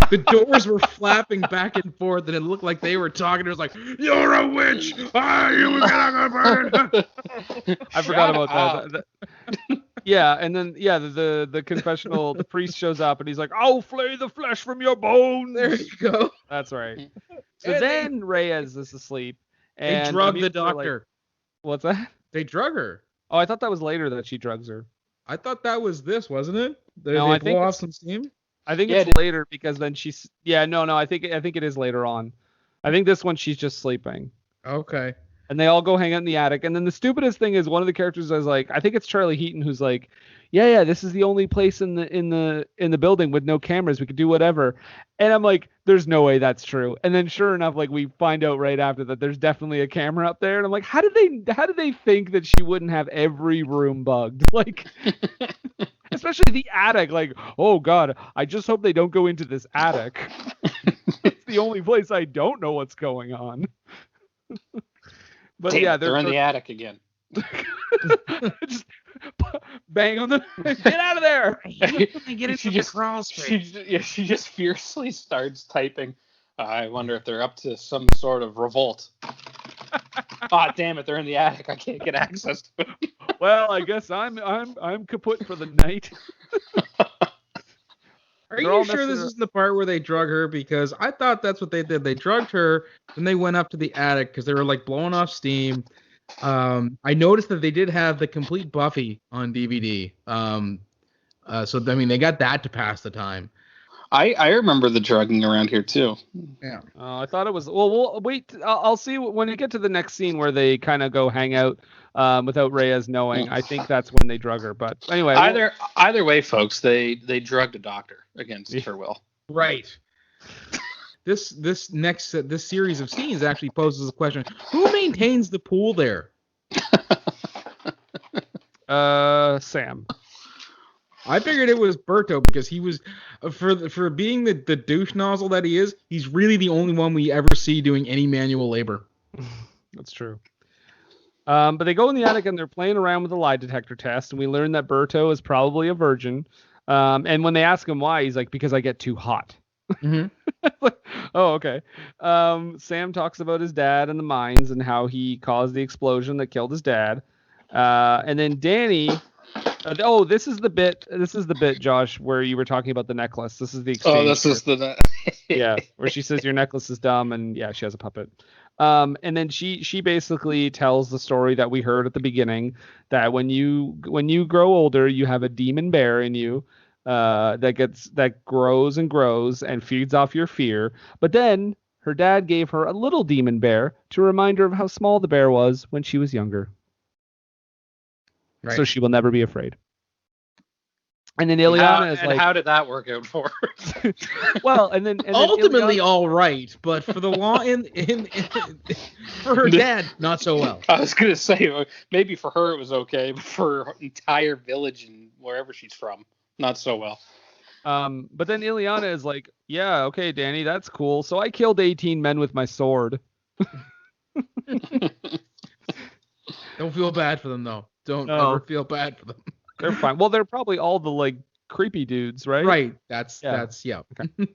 Speaker 3: The doors were flapping back and forth, and it looked like they were talking. It was like, "You're a witch! You gonna burn!"
Speaker 1: I forgot about that. Yeah, and then the confessional, the priest shows up, and he's like, "I'll flay the flesh from your bones."
Speaker 3: There you go.
Speaker 1: That's right. So then Reyes is asleep, and
Speaker 3: they drug the doctor.
Speaker 1: What's that?
Speaker 3: They drug her.
Speaker 1: Oh, I thought that was later that she drugs her.
Speaker 3: I thought that was this, wasn't it?
Speaker 1: I think
Speaker 3: off some steam.
Speaker 1: I think it's later because then she's I think it is later on. I think this one she's just sleeping.
Speaker 3: Okay.
Speaker 1: And they all go hang out in the attic. And then the stupidest thing is one of the characters is like, I think it's Charlie Heaton who's like, yeah, this is the only place in the building with no cameras. We could do whatever. And I'm like, there's no way that's true. And then sure enough, we find out right after that there's definitely a camera up there. And I'm like, how did they think that she wouldn't have every room bugged? Especially the attic. Oh God, I just hope they don't go into this attic. It's the only place I don't know what's going on. But
Speaker 2: damn, they're in the attic again.
Speaker 1: Just bang on the get out of there.
Speaker 3: I get into the crawl space.
Speaker 2: She just fiercely starts typing. I wonder if they're up to some sort of revolt. Damn it, they're in the attic. I can't get access to it.
Speaker 1: Well, I guess I'm kaput for the night.
Speaker 3: Are you sure this isn't the part where they drug her? Because I thought that's what they did. They drugged her, then they went up to the attic because they were blowing off steam. I noticed that they did have the complete Buffy on DVD. So they got that to pass the time.
Speaker 2: I remember the drugging around here too.
Speaker 3: Yeah.
Speaker 1: I thought it was. Well, we'll wait. I'll see when we get to the next scene where they kind of go hang out without Reyes knowing. I think that's when they drug her. But anyway,
Speaker 2: either way, folks, they drugged a doctor against her will.
Speaker 3: Right. This series of scenes actually poses a question: who maintains the pool there?
Speaker 1: Sam.
Speaker 3: I figured it was Berto because he was, for being the douche nozzle that he is, he's really the only one we ever see doing any manual labor.
Speaker 1: That's true. But they go in the attic and they're playing around with the lie detector test, and we learn that Berto is probably a virgin. And when they ask him why, he's like, because I get too hot.
Speaker 3: Mm-hmm.
Speaker 1: Oh, okay. Sam talks about his dad and the mines and how he caused the explosion that killed his dad. And then Danny... this is the bit, Josh, where you were talking about the necklace. This is the exchange.
Speaker 2: Oh, this is the
Speaker 1: yeah, where she says your necklace is dumb, and yeah, she has a puppet. And then she basically tells the story that we heard at the beginning, that when you grow older, you have a demon bear in you that grows and grows and feeds off your fear. But then her dad gave her a little demon bear to remind her of how small the bear was when she was younger.
Speaker 3: Right.
Speaker 1: so she will never be afraid. And then Ileana is like,
Speaker 2: how did that work out for her?
Speaker 1: well, and then
Speaker 3: Ultimately,
Speaker 1: Ileana,
Speaker 3: all right, but for the for her dad, not so well.
Speaker 2: I was gonna say maybe for her it was okay, but for her entire village and wherever she's from, not so well.
Speaker 1: but then Ileana is like, yeah, okay, Danny, that's cool. So I killed 18 men with my sword.
Speaker 3: Don't feel bad for them, though. Don't
Speaker 1: No.
Speaker 3: ever feel bad for them.
Speaker 1: They're fine. Well, they're probably all the like creepy dudes, right?
Speaker 3: Right. That's
Speaker 1: Yeah.
Speaker 3: Okay.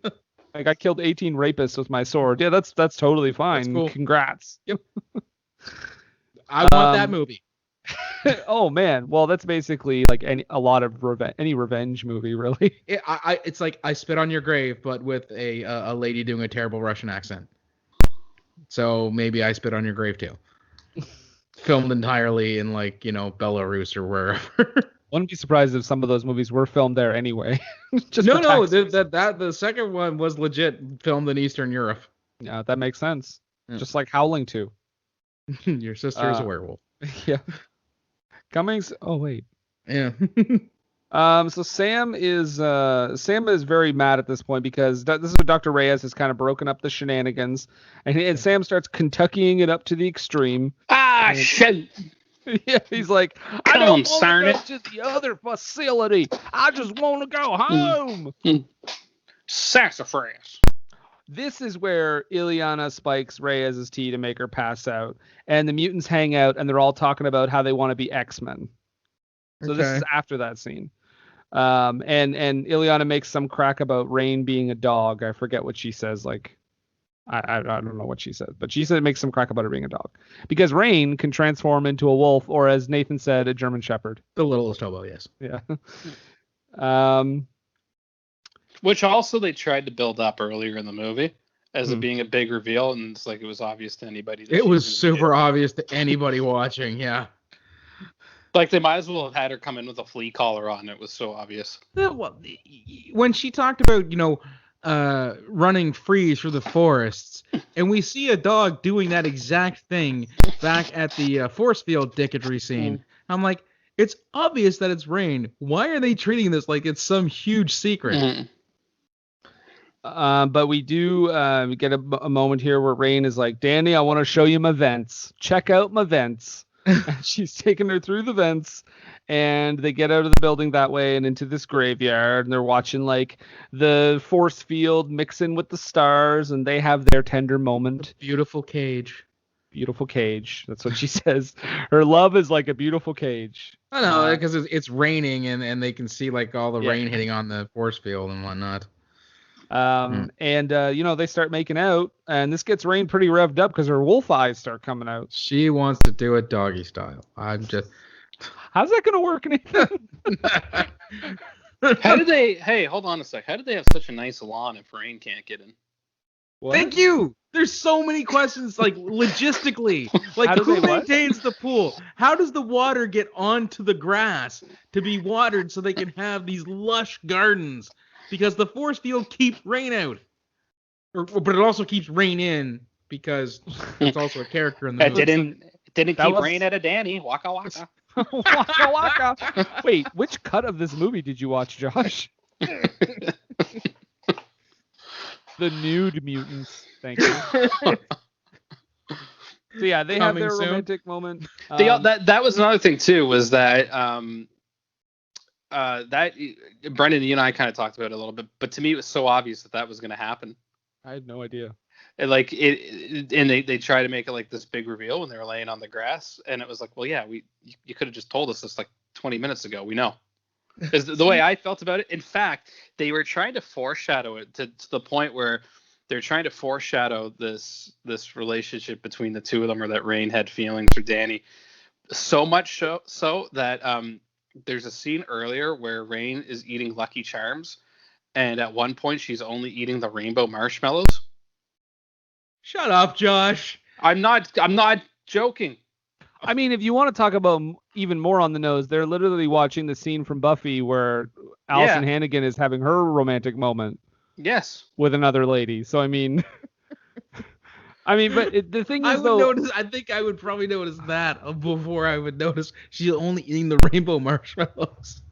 Speaker 1: Like I killed 18 rapists with my sword. Yeah, that's totally fine.
Speaker 3: cool.
Speaker 1: Congrats.
Speaker 3: I want that movie.
Speaker 1: Oh man, well that's basically like any revenge movie, really.
Speaker 3: It's like I spit on your grave, but with a lady doing a terrible Russian accent. So maybe I spit on your grave too. Filmed entirely in Belarus or wherever.
Speaker 1: Wouldn't be surprised if some of those movies were filmed there anyway. Just
Speaker 3: no,
Speaker 1: for tax reasons.
Speaker 3: the second one was legit filmed in Eastern Europe.
Speaker 1: Yeah, that makes sense.
Speaker 3: Yeah.
Speaker 1: Just like Howling 2.
Speaker 3: Your sister is a werewolf.
Speaker 1: Yeah. Cummings. Oh wait.
Speaker 3: Yeah.
Speaker 1: So Sam is very mad at this point because this is where Dr. Reyes has kind of broken up the shenanigans, and Sam starts Kentuckying it up to the extreme.
Speaker 2: Shit.
Speaker 1: Yeah, he's like, I don't want
Speaker 2: Concern
Speaker 1: to go
Speaker 2: it.
Speaker 1: to the other facility. I just want to go home.
Speaker 2: Sassafras.
Speaker 1: This is where Ileana spikes Reyes' tea to make her pass out, and the mutants hang out, and they're all talking about how they want to be X-Men. So This is after that scene. And Ileana makes some crack about Rain being a dog. I forget what she says. Like, I don't know what she said, but she said it makes some crack about her being a dog because Rain can transform into a wolf, or as Nathan said, a German Shepherd.
Speaker 3: The littlest hobo, yes.
Speaker 1: Yeah.
Speaker 2: Which also they tried to build up earlier in the movie as it being a big reveal, and it's like it was obvious to anybody.
Speaker 3: It was super obvious to anybody watching. Yeah.
Speaker 2: Like they might as well have had her come in with a flea collar on. It was so obvious.
Speaker 3: When she talked about, running free through the forests, and we see a dog doing that exact thing back at the force field dicketry scene, I'm like, it's obvious that it's Rain. Why are they treating this like it's some huge secret?
Speaker 1: But we do get a moment here where Rain is like, Danny, I want to show you my vents. Check out my vents. She's taking her through the vents, and they get out of the building that way and into this graveyard, and they're watching like the force field mix in with the stars, and they have their tender moment.
Speaker 3: Beautiful cage.
Speaker 1: Beautiful cage. That's what she says. Her love is like a beautiful cage.
Speaker 3: I know, because it's raining, and they can see like all the rain hitting on the force field and whatnot.
Speaker 1: And they start making out, and this gets Rain pretty revved up because her wolf eyes start coming out.
Speaker 3: She wants to do it doggy style. I'm just.
Speaker 1: How's that gonna work, Nathan?
Speaker 2: How did they? Hey, hold on a sec. How did they have such a nice lawn if Rain can't get in?
Speaker 1: What?
Speaker 3: Thank you. There's so many questions, like logistically. Like,
Speaker 1: How do
Speaker 3: who
Speaker 1: they what?
Speaker 3: maintains the pool? How does the water get onto the grass to be watered so they can have these lush gardens? Because the force field keeps rain out. But it also keeps rain in because it's also a character in the
Speaker 2: It
Speaker 3: movie.
Speaker 2: didn't keep rain out of Danny. Waka waka.
Speaker 1: Waka waka. Wait, which cut of this movie did you watch, Josh? The nude mutants. Thank you. So yeah, they have
Speaker 3: Coming
Speaker 1: their
Speaker 3: soon.
Speaker 1: romantic moment.
Speaker 2: That was another thing too. Was that that Brendan, you and I kind of talked about it a little bit, but to me it was so obvious that was going to happen.
Speaker 1: I had no idea.
Speaker 2: And like they try to make it like this big reveal when they were laying on the grass, and it was like, well, yeah, you could have just told us this like 20 minutes ago. We know. Is the way I felt about it. In fact, they were trying to foreshadow it to the point where they're trying to foreshadow this relationship between the two of them, or that Rain had feelings for Danny. So much so that there's a scene earlier where Rain is eating Lucky Charms, and at one point she's only eating the rainbow marshmallows.
Speaker 3: Shut up, Josh.
Speaker 2: I'm not joking.
Speaker 1: I mean, if you want to talk about even more on the nose, they're literally watching the scene from Buffy where Allison Hannigan is having her romantic moment.
Speaker 2: Yes.
Speaker 1: With another lady. So I mean, I mean, but the thing
Speaker 3: I
Speaker 1: is,
Speaker 3: would
Speaker 1: though,
Speaker 3: notice. I think I would probably notice that before I would notice she's only eating the rainbow marshmallows.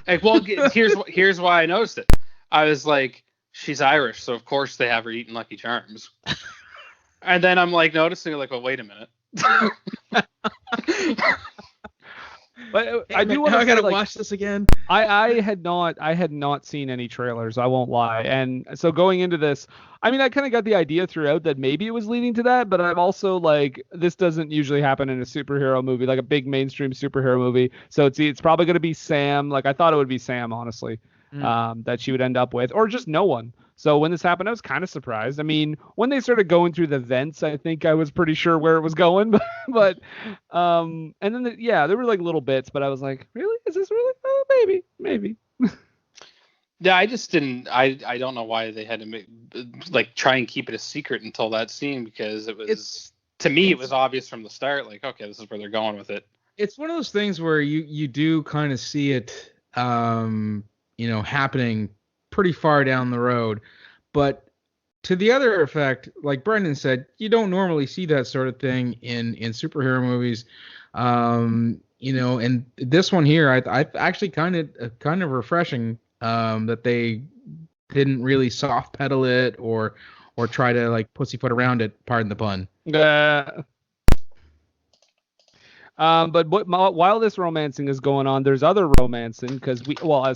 Speaker 2: Like, well, here's why I noticed it. I was like, she's Irish, so of course they have her eating Lucky Charms. And then I'm like noticing, like, well, wait a minute.
Speaker 1: but
Speaker 3: Hey,
Speaker 1: I do want
Speaker 3: I
Speaker 1: to
Speaker 3: gotta
Speaker 1: say, like,
Speaker 3: watch this again.
Speaker 1: I had not seen any trailers. I won't lie. And so going into this, I mean, I kind of got the idea throughout that maybe it was leading to that, but I'm also like, this doesn't usually happen in a superhero movie, like a big mainstream superhero movie. So it's probably going to be Sam. Like I thought it would be Sam, honestly, that she would end up with, or just no one. So when this happened, I was kind of surprised. I mean, when they started going through the vents, I think I was pretty sure where it was going, but and then there were like little bits, but I was like, really? Is this really? Oh, maybe.
Speaker 2: Yeah, I just didn't. I don't know why they had to try and keep it a secret until that scene, because it was it was obvious from the start. Like, okay, this is where they're going with it.
Speaker 3: It's one of those things where you do kind of see it, happening pretty far down the road, but to the other effect, like Brendan said, you don't normally see that sort of thing in superhero movies. And this one here, I actually kind of refreshing that they didn't really soft pedal it or try to like pussyfoot around it. Pardon the pun.
Speaker 1: But while this romancing is going on, there's other romancing because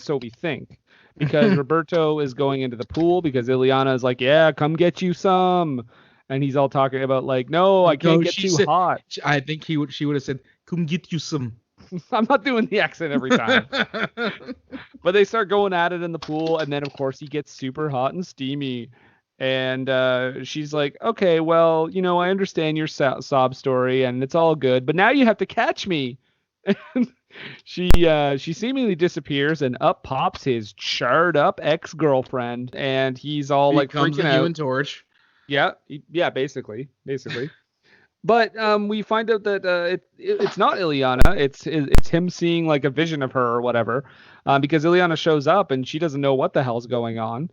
Speaker 1: so we think, because Roberto is going into the pool because Ileana is like, yeah, come get you some, and he's all talking about like, no, I can't get too hot.
Speaker 3: I think she would have said, come get you some.
Speaker 1: I'm not doing the accent every time. But they start going at it in the pool, and then of course he gets super hot and steamy. And she's like, okay, well, I understand your sob story, and it's all good, but now you have to catch me. And she seemingly disappears, and up pops his charred up ex-girlfriend, and he's all like freaking out.
Speaker 3: Human Torch.
Speaker 1: Yeah, basically. But we find out that it's not Ileana. It's him seeing like a vision of her or whatever, because Ileana shows up and she doesn't know what the hell's going on.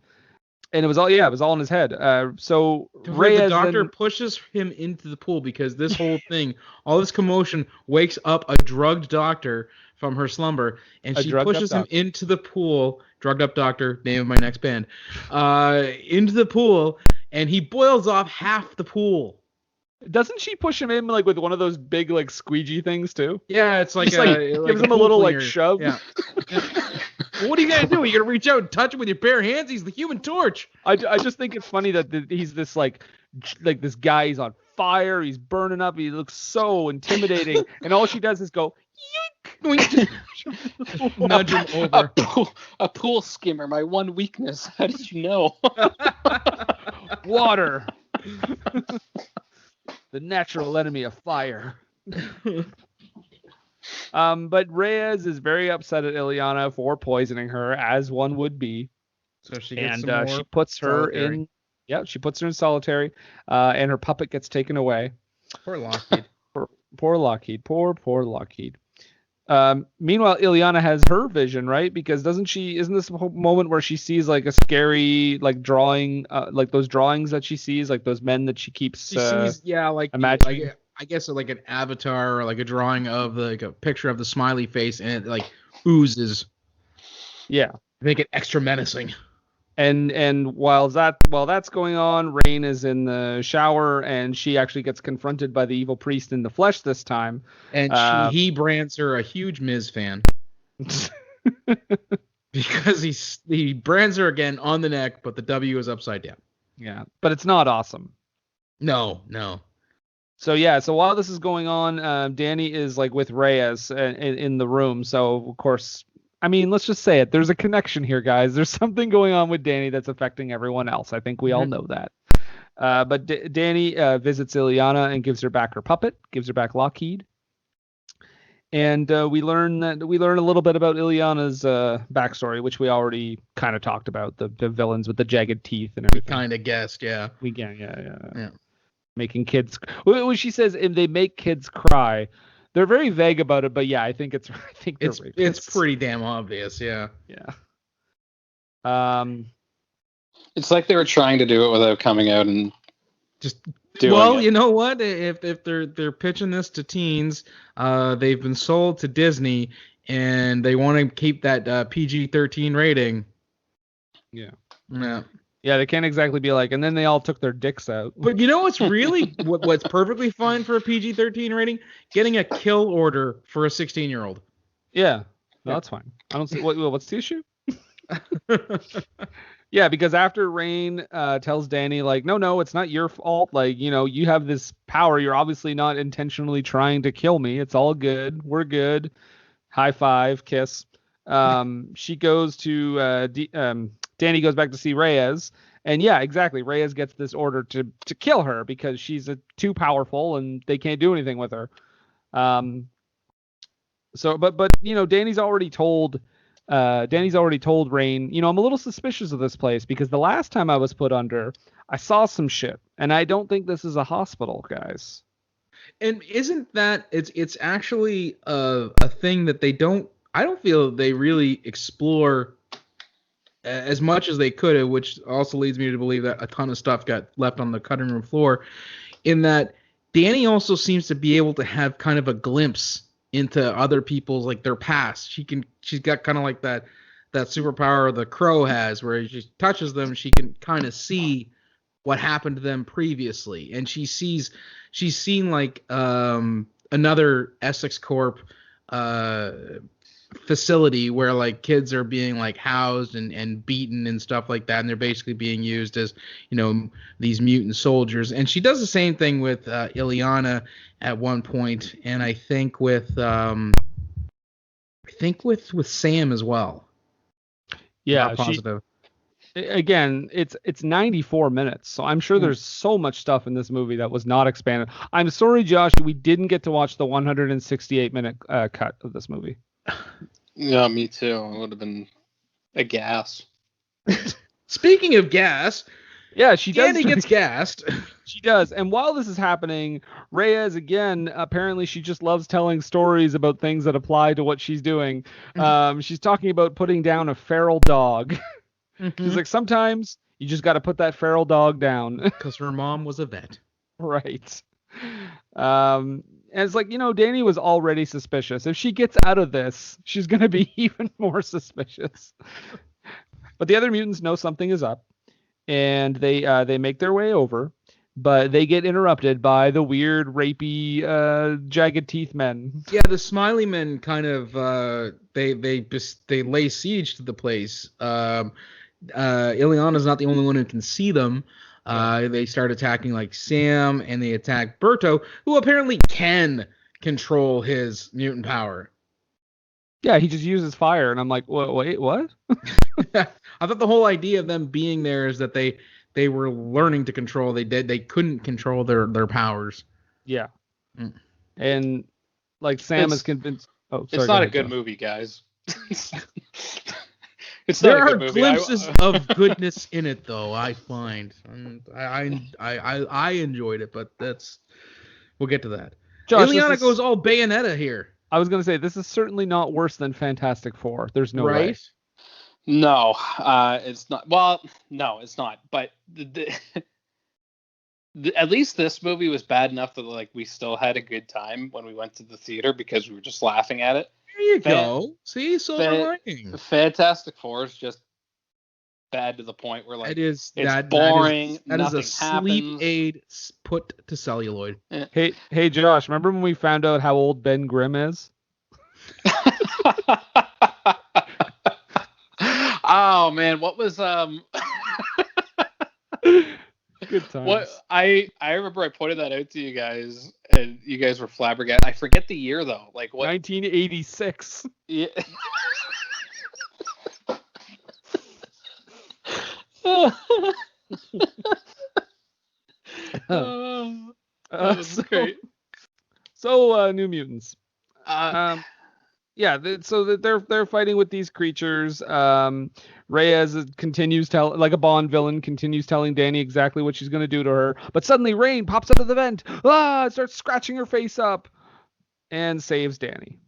Speaker 1: And it was all in his head. So
Speaker 3: the doctor pushes him into the pool because this whole thing, all this commotion, wakes up a drugged doctor from her slumber, and she pushes him into the pool. Drugged up doctor, name of my next band. Into the pool, and he boils off half the pool.
Speaker 1: Doesn't she push him in like with one of those big like squeegee things too?
Speaker 3: Yeah, it's like
Speaker 1: gives him a little like shove.
Speaker 3: Yeah. Well, what are you gonna do? You're gonna reach out and touch him with your bare hands? He's the Human Torch.
Speaker 1: I just think it's funny that he's this like this guy. He's on fire. He's burning up. He looks so intimidating, and all she does is go yoink.
Speaker 3: Nudge him over.
Speaker 2: A pool skimmer. My one weakness. How did you know?
Speaker 1: Water. The natural enemy of fire. But Reyes is very upset at Ileana for poisoning her, as one would be.
Speaker 3: So she gets some more
Speaker 1: she puts her
Speaker 3: solitary.
Speaker 1: in. Yeah, she puts her in solitary, and her puppet gets taken away.
Speaker 3: Poor Lockheed.
Speaker 1: Poor Lockheed. Poor Lockheed. Meanwhile, Ileana has her vision, right? Because isn't this a moment where she sees like a scary like drawing, like those drawings that she sees, like those men that she keeps
Speaker 3: sees, like
Speaker 1: imagining?
Speaker 3: I guess like an avatar or like a drawing of like a picture of the smiley face, and it like oozes.
Speaker 1: Yeah.
Speaker 3: Make it extra menacing.
Speaker 1: And while that's going on, Rain is in the shower, and she actually gets confronted by the evil priest in the flesh this time.
Speaker 3: And he brands her a huge Miz fan. Because he brands her again on the neck, but the W is upside down.
Speaker 1: Yeah, but it's not awesome.
Speaker 3: No.
Speaker 1: So while this is going on, Danny is like with Reyes in the room. So of course, I mean, let's just say it. There's a connection here, guys. There's something going on with Danny that's affecting everyone else. I think we all know that. But Danny visits Ileana and gives her back her puppet, gives her back Lockheed. And we learn a little bit about Ileana's backstory, which we already kind of talked about, the villains with the jagged teeth and everything.
Speaker 3: We kind of guessed, yeah.
Speaker 1: Yeah. Making kids. When she says if they make kids cry, they're very vague about it, but yeah, I think it's
Speaker 3: pretty damn obvious, yeah.
Speaker 2: It's like they were trying to do it without coming out and
Speaker 3: Just
Speaker 2: Doing it.
Speaker 3: you know what? If they're pitching this to teens, they've been sold to Disney, and they want to keep that PG-13 rating.
Speaker 1: Yeah.
Speaker 3: Yeah.
Speaker 1: Yeah, they can't exactly be like, and then they all took their dicks out.
Speaker 3: But you know what's really what's perfectly fine for a PG-13 rating? Getting a kill order for a 16-year-old.
Speaker 1: Yeah, no, that's fine. I don't see what's the issue. Yeah, because after Rain tells Danny, like, no, it's not your fault. Like, you have this power. You're obviously not intentionally trying to kill me. It's all good. We're good. High five, kiss. She goes to Danny goes back to see Reyes, and yeah, exactly. Reyes gets this order to kill her because she's too powerful and they can't do anything with her. So, but Danny's already told Rain, I'm a little suspicious of this place because the last time I was put under, I saw some shit, and I don't think this is a hospital, guys.
Speaker 3: And isn't that it's actually a thing that I don't feel they really explore as much as they could have, which also leads me to believe that a ton of stuff got left on the cutting room floor, in that Danny also seems to be able to have kind of a glimpse into other people's, like, their past. She's got kind of like that superpower the Crow has, where she touches them, she can kind of see what happened to them previously, and she's seen like another Essex Corp facility where, like, kids are being, like, housed and beaten and stuff like that, and they're basically being used as, these mutant soldiers. And she does the same thing with Ileana at one point, and I think with Sam as well.
Speaker 1: Yeah,
Speaker 3: Not positive.
Speaker 1: Again, it's 94 minutes, so I'm sure there's so much stuff in this movie that was not expanded. I'm sorry, Josh, we didn't get to watch the 168-minute cut of this movie.
Speaker 2: Yeah, me too. It would have been a gas.
Speaker 3: Speaking of gas,
Speaker 1: yeah, she does.
Speaker 3: Danny gets gassed.
Speaker 1: She does. And while this is happening, Reyes, again, apparently she just loves telling stories about things that apply to what she's doing. She's talking about putting down a feral dog. She's like, sometimes you just got to put that feral dog down.
Speaker 3: Because her mom was a vet.
Speaker 1: Right. And it's like, Danny was already suspicious. If she gets out of this, she's going to be even more suspicious. But the other mutants know something is up, and they make their way over, but they get interrupted by the weird, rapey, jagged teeth men.
Speaker 3: Yeah, the smiley men kind of they lay siege to the place. Ileana's not the only one who can see them. They start attacking, like, Sam, and they attack Berto, who apparently can control his mutant power.
Speaker 1: Yeah, he just uses fire, and I'm like, wait, what?
Speaker 3: I thought the whole idea of them being there is that they were learning to control. They couldn't control their powers.
Speaker 1: Yeah. And, like, Sam is convinced. Oh, sorry.
Speaker 2: It's not a good movie, guys.
Speaker 3: There are glimpses of goodness in it, though, I find. I enjoyed it, but we'll get to that.
Speaker 1: Josh,
Speaker 3: Ileana goes all Bayonetta here.
Speaker 1: I was going to say, this is certainly not worse than Fantastic Four. There's no way.
Speaker 2: No, it's not. Well, no, it's not. But at least this movie was bad enough that, like, we still had a good time when we went to the theater because we were just laughing at it.
Speaker 3: There you go. See, silver lining.
Speaker 2: Fantastic Four is just bad to the point where, like, it's boring.
Speaker 3: That is a sleep
Speaker 2: happens.
Speaker 3: aid put to celluloid.
Speaker 1: Hey, Josh, remember when we found out how old Ben Grimm is?
Speaker 2: Oh man, what was
Speaker 1: Good times.
Speaker 2: What I remember I pointed that out to you guys, and you guys were flabbergasted. I forget the year though. Like what?
Speaker 1: 1986.
Speaker 2: Yeah. That's great.
Speaker 1: So New Mutants. So they're fighting with these creatures. Reyes continues like a Bond villain, continues telling Danny exactly what she's going to do to her. But suddenly Rain pops out of the vent, starts scratching her face up, and saves Danny.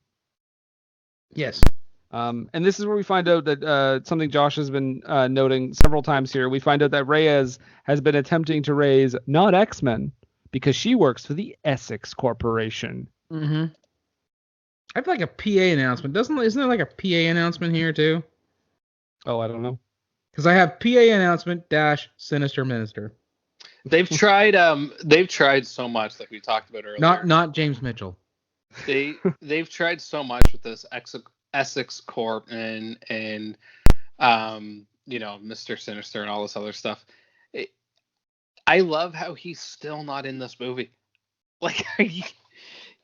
Speaker 3: Yes.
Speaker 1: And this is where we find out that something Josh has been noting several times here. We find out that Reyes has been attempting to raise not X-Men because she works for the Essex Corporation.
Speaker 3: Mm-hmm. I have like a PA announcement. Isn't there like a PA announcement here too?
Speaker 1: Oh, I don't know.
Speaker 3: Because I have PA announcement - Sinister Minister.
Speaker 2: They've tried so much, like we talked about earlier.
Speaker 3: Not James Mitchell.
Speaker 2: They've tried so much with this Essex Corp and Mr. Sinister and all this other stuff. I love how he's still not in this movie. Like,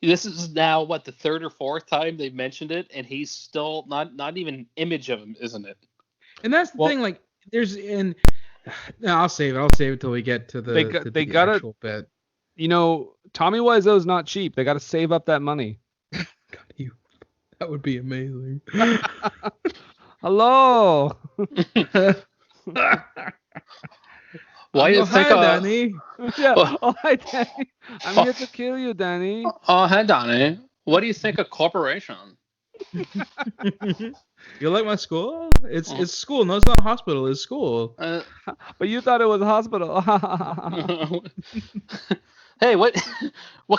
Speaker 2: this is now what, the third or fourth time they've mentioned it, and he's still not even an image of him, isn't it?
Speaker 3: And that's the thing. Like, I'll save it till we get to the actual bit.
Speaker 1: Tommy Wiseau's not cheap. They got to save up that money.
Speaker 3: That would be amazing.
Speaker 1: Hello.
Speaker 2: Why you think
Speaker 3: Danny?
Speaker 1: Yeah. Oh, hi, Danny. I'm here to kill you, Danny.
Speaker 2: Oh, hi, Danny. What do you think of corporation?
Speaker 3: You like my school? It's school. No, it's not a hospital. It's school.
Speaker 1: But you thought it was a hospital.
Speaker 2: Hey, what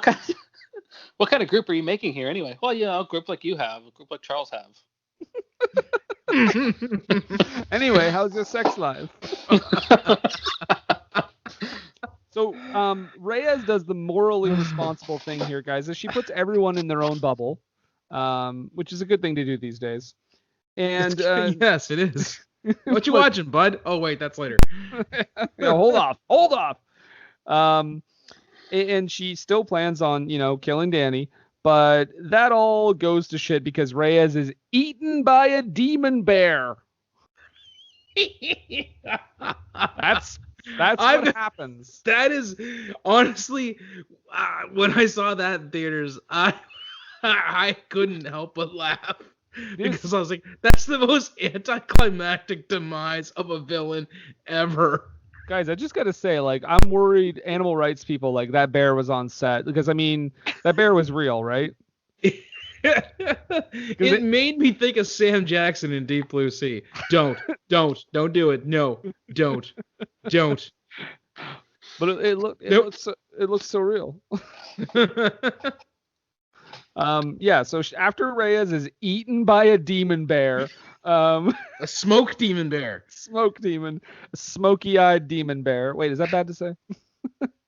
Speaker 2: kind of group are you making here anyway? Well, a group like you have, a group like Charles have.
Speaker 1: Anyway, how's your sex life? So, Reyes does the morally responsible thing here, guys, is she puts everyone in their own bubble, which is a good thing to do these days. And
Speaker 3: yes, it is. What you watching, bud? Oh, wait, that's later.
Speaker 1: Hold off. And she still plans on, killing Danny, but that all goes to shit because Reyes is eaten by a demon bear. That's what happens.
Speaker 3: That is honestly, when I saw that in theaters, I couldn't help but laugh because I was like, that's the most anticlimactic demise of a villain ever.
Speaker 1: Guys, I just gotta say, like, I'm worried animal rights people, like, that bear was on set because that bear was real, right?
Speaker 3: It made me think of Sam Jackson in Deep Blue Sea. Don't do it. No, don't.
Speaker 1: But it looks so real. So after Reyes is eaten by a demon bear,
Speaker 3: a smoke demon bear,
Speaker 1: a smoky-eyed demon bear. Wait, is that bad to say?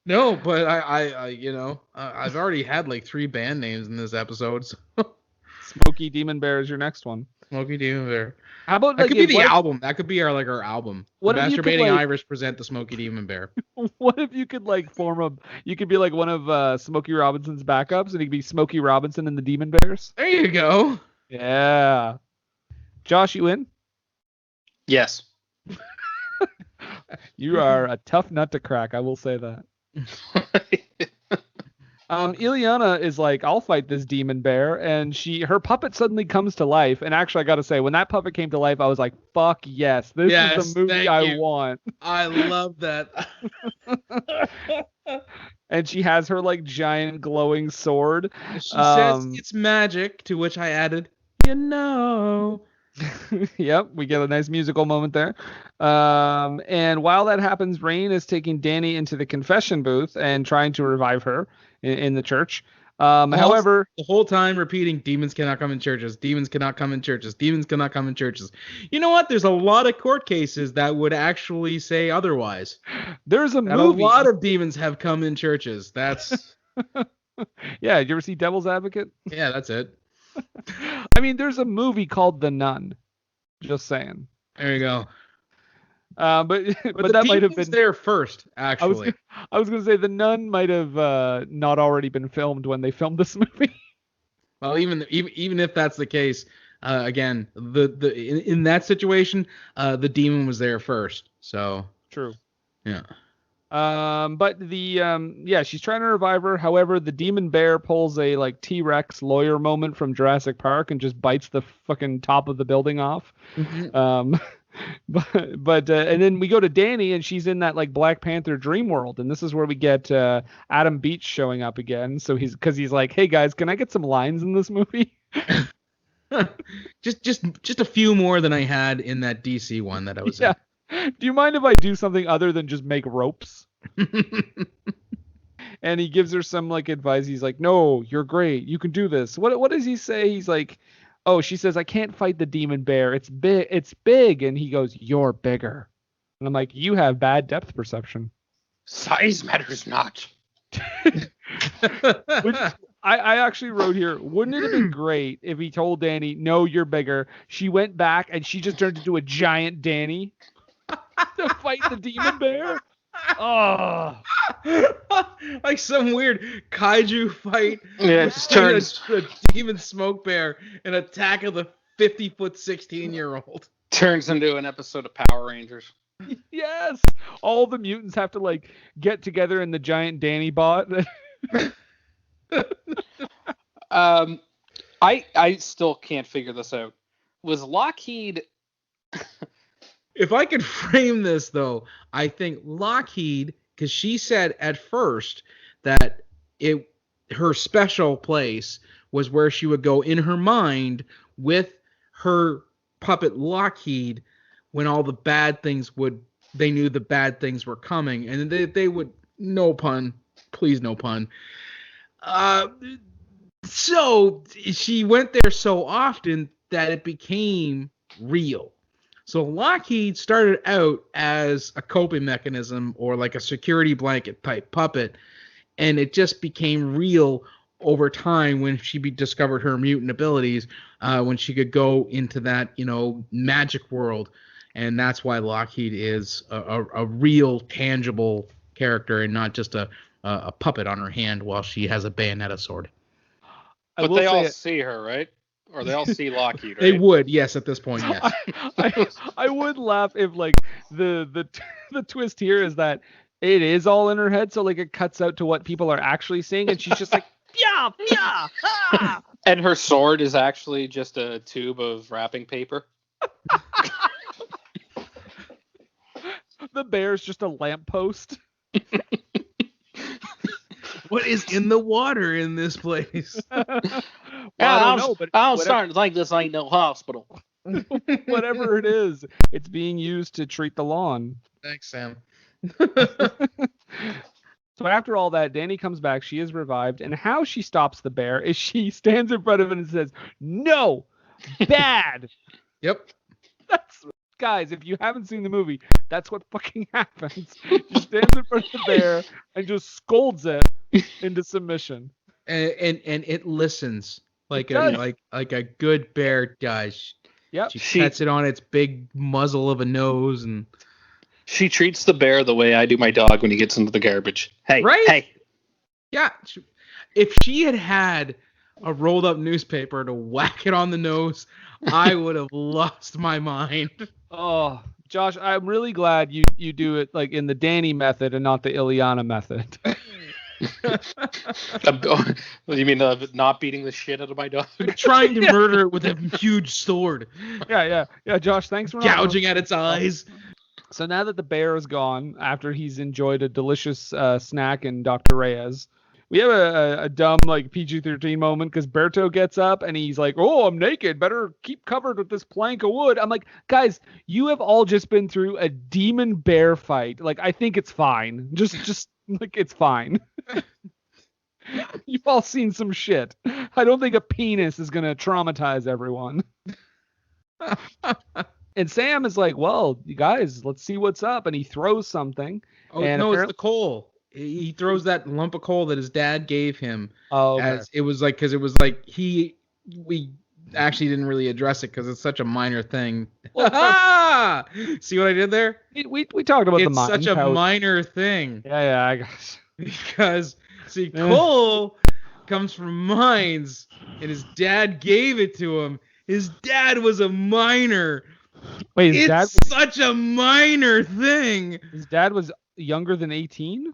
Speaker 3: No, but I've already had like 3 band names in this episode. So.
Speaker 1: Smoky Demon Bear is your next one.
Speaker 3: Smoky Demon Bear.
Speaker 1: How about
Speaker 3: that? Could be the album. That could be our album.
Speaker 1: What
Speaker 3: the Masturbating Irish present the Smoky Demon Bear.
Speaker 1: What if you could you could be like one of Smokey Robinson's backups, and you could be Smokey Robinson and the Demon Bears?
Speaker 3: There you go.
Speaker 1: Yeah. Josh, you in?
Speaker 2: Yes.
Speaker 1: You are a tough nut to crack. I will say that. Ileana is like, I'll fight this demon bear, and her puppet suddenly comes to life. And actually, I gotta say, when that puppet came to life, I was like, "Fuck yes, this is the movie I want."
Speaker 3: I love that.
Speaker 1: And she has her like giant glowing sword.
Speaker 3: She says it's magic, to which I added,
Speaker 1: Yep, we get a nice musical moment there. And while that happens, Rain is taking Danny into the confession booth and trying to revive her in the church. However,
Speaker 3: the whole time repeating, demons cannot come in churches. Demons cannot come in churches. Demons cannot come in churches. You know what? There's a lot of court cases that would actually say otherwise.
Speaker 1: There's a movie.
Speaker 3: A lot of demons have come in churches. That's.
Speaker 1: Yeah, did you ever see Devil's Advocate?
Speaker 3: Yeah, that's it.
Speaker 1: I mean, there's a movie called The Nun. Just saying.
Speaker 3: There you go.
Speaker 1: But that might have been
Speaker 3: there first. Actually,
Speaker 1: I was gonna say The Nun might have not already been filmed when they filmed this movie.
Speaker 3: Well, even if that's the case, again, in that situation, the demon was there first. So
Speaker 1: true.
Speaker 3: Yeah.
Speaker 1: But she's trying to revive her. However, the demon bear pulls a like T-Rex lawyer moment from Jurassic Park and just bites the fucking top of the building off.
Speaker 3: Mm-hmm.
Speaker 1: But and then we go to Danny, and she's in that like Black Panther dream world, and this is where we get Adam Beach showing up again. So he's like, "Hey guys, can I get some lines in this movie?"
Speaker 3: just a few more than I had in that DC one that I was
Speaker 1: Yeah. Do you mind if I do something other than just make ropes?
Speaker 3: in.
Speaker 1: And he gives her some like advice. He's like, "No, you're great. You can do this." What does he say? He's like, "Oh," she says, "I can't fight the demon bear. It's big. It's big." And he goes, "You're bigger." And I'm like, "You have bad depth perception."
Speaker 2: Size matters not.
Speaker 1: Which I actually wrote here, wouldn't it have been great if he told Danny, "No, you're bigger." She went back and she just turned into a giant Danny to fight the demon bear. Oh,
Speaker 3: Like some weird kaiju fight.
Speaker 2: Yeah, it just turns
Speaker 3: a demon smoke bear and attack of the 50-foot 16-year-old.
Speaker 2: turns into an episode of Power Rangers.
Speaker 1: yes. All the mutants have to like get together in the giant Danny bot.
Speaker 2: I still can't figure this out. Was Lockheed?
Speaker 3: If I could frame this, though, I think Lockheed, because she said at first that her special place was where she would go in her mind with her puppet Lockheed when all the bad things they knew the bad things were coming, and they would, no pun, please no pun. So she went there so often that it became real. So Lockheed started out as a coping mechanism or like a security blanket type puppet, and it just became real over time when she discovered her mutant abilities, when she could go into that, magic world. And that's why Lockheed is a real, tangible character and not just a puppet on her hand while she has a bayonetta sword.
Speaker 2: But they all see her, right? Or they all see Lockheed, right?
Speaker 3: They would, yes, at this point, yes.
Speaker 1: I would laugh if like the twist here is that it is all in her head, so like it cuts out to what people are actually seeing, and she's just like, yeah, ah!
Speaker 2: And her sword is actually just a tube of wrapping paper.
Speaker 1: The bear's just a lamppost.
Speaker 3: What is in the water in this place?
Speaker 1: Well, I don't know, but
Speaker 2: I'm starting to think this ain't no hospital.
Speaker 1: Whatever it is, it's being used to treat the lawn.
Speaker 3: Thanks, Sam.
Speaker 1: So after all that, Danny comes back. She is revived, and how she stops the bear is she stands in front of it and says, "No, bad."
Speaker 3: Yep.
Speaker 1: Guys, if you haven't seen the movie, that's what fucking happens. She stands in front of the bear and just scolds it into submission.
Speaker 3: And it listens like a good bear does.
Speaker 1: Yep.
Speaker 3: She pets it on its big muzzle of a nose, and
Speaker 2: she treats the bear the way I do my dog when he gets into the garbage. Hey,
Speaker 3: right?
Speaker 2: Hey.
Speaker 3: Yeah. If she had a rolled up newspaper to whack it on the nose, I would have lost my mind.
Speaker 1: Oh, Josh, I'm really glad you do it like in the Danny method and not the Ileana method.
Speaker 2: You mean not beating the shit out of my dog?
Speaker 3: Trying to murder it with a huge sword.
Speaker 1: Yeah, Josh, thanks for
Speaker 3: gouging at its eyes.
Speaker 1: So now that the bear is gone, after he's enjoyed a delicious snack in Dr. Reyes, we have a dumb like PG-13 moment because Berto gets up and he's like, "Oh, I'm naked. Better keep covered with this plank of wood." I'm like, guys, you have all just been through a demon bear fight. Like, I think it's fine. Just like it's fine. You've all seen some shit. I don't think a penis is gonna traumatize everyone. And Sam is like, "Well, you guys, let's see what's up." And he throws something.
Speaker 3: Oh,
Speaker 1: and
Speaker 3: no, it's the coal. He throws that lump of coal that his dad gave him.
Speaker 1: Oh, okay.
Speaker 3: As it was like, because it was like we actually didn't really address it because it's such a minor thing. See what I did there?
Speaker 1: We talked about
Speaker 3: it's
Speaker 1: the mine.
Speaker 3: It's such a minor thing.
Speaker 1: Yeah, I guess.
Speaker 3: Because see, coal comes from mines, and his dad gave it to him. His dad was a miner.
Speaker 1: Wait,
Speaker 3: it's such a minor thing.
Speaker 1: His dad was younger than 18?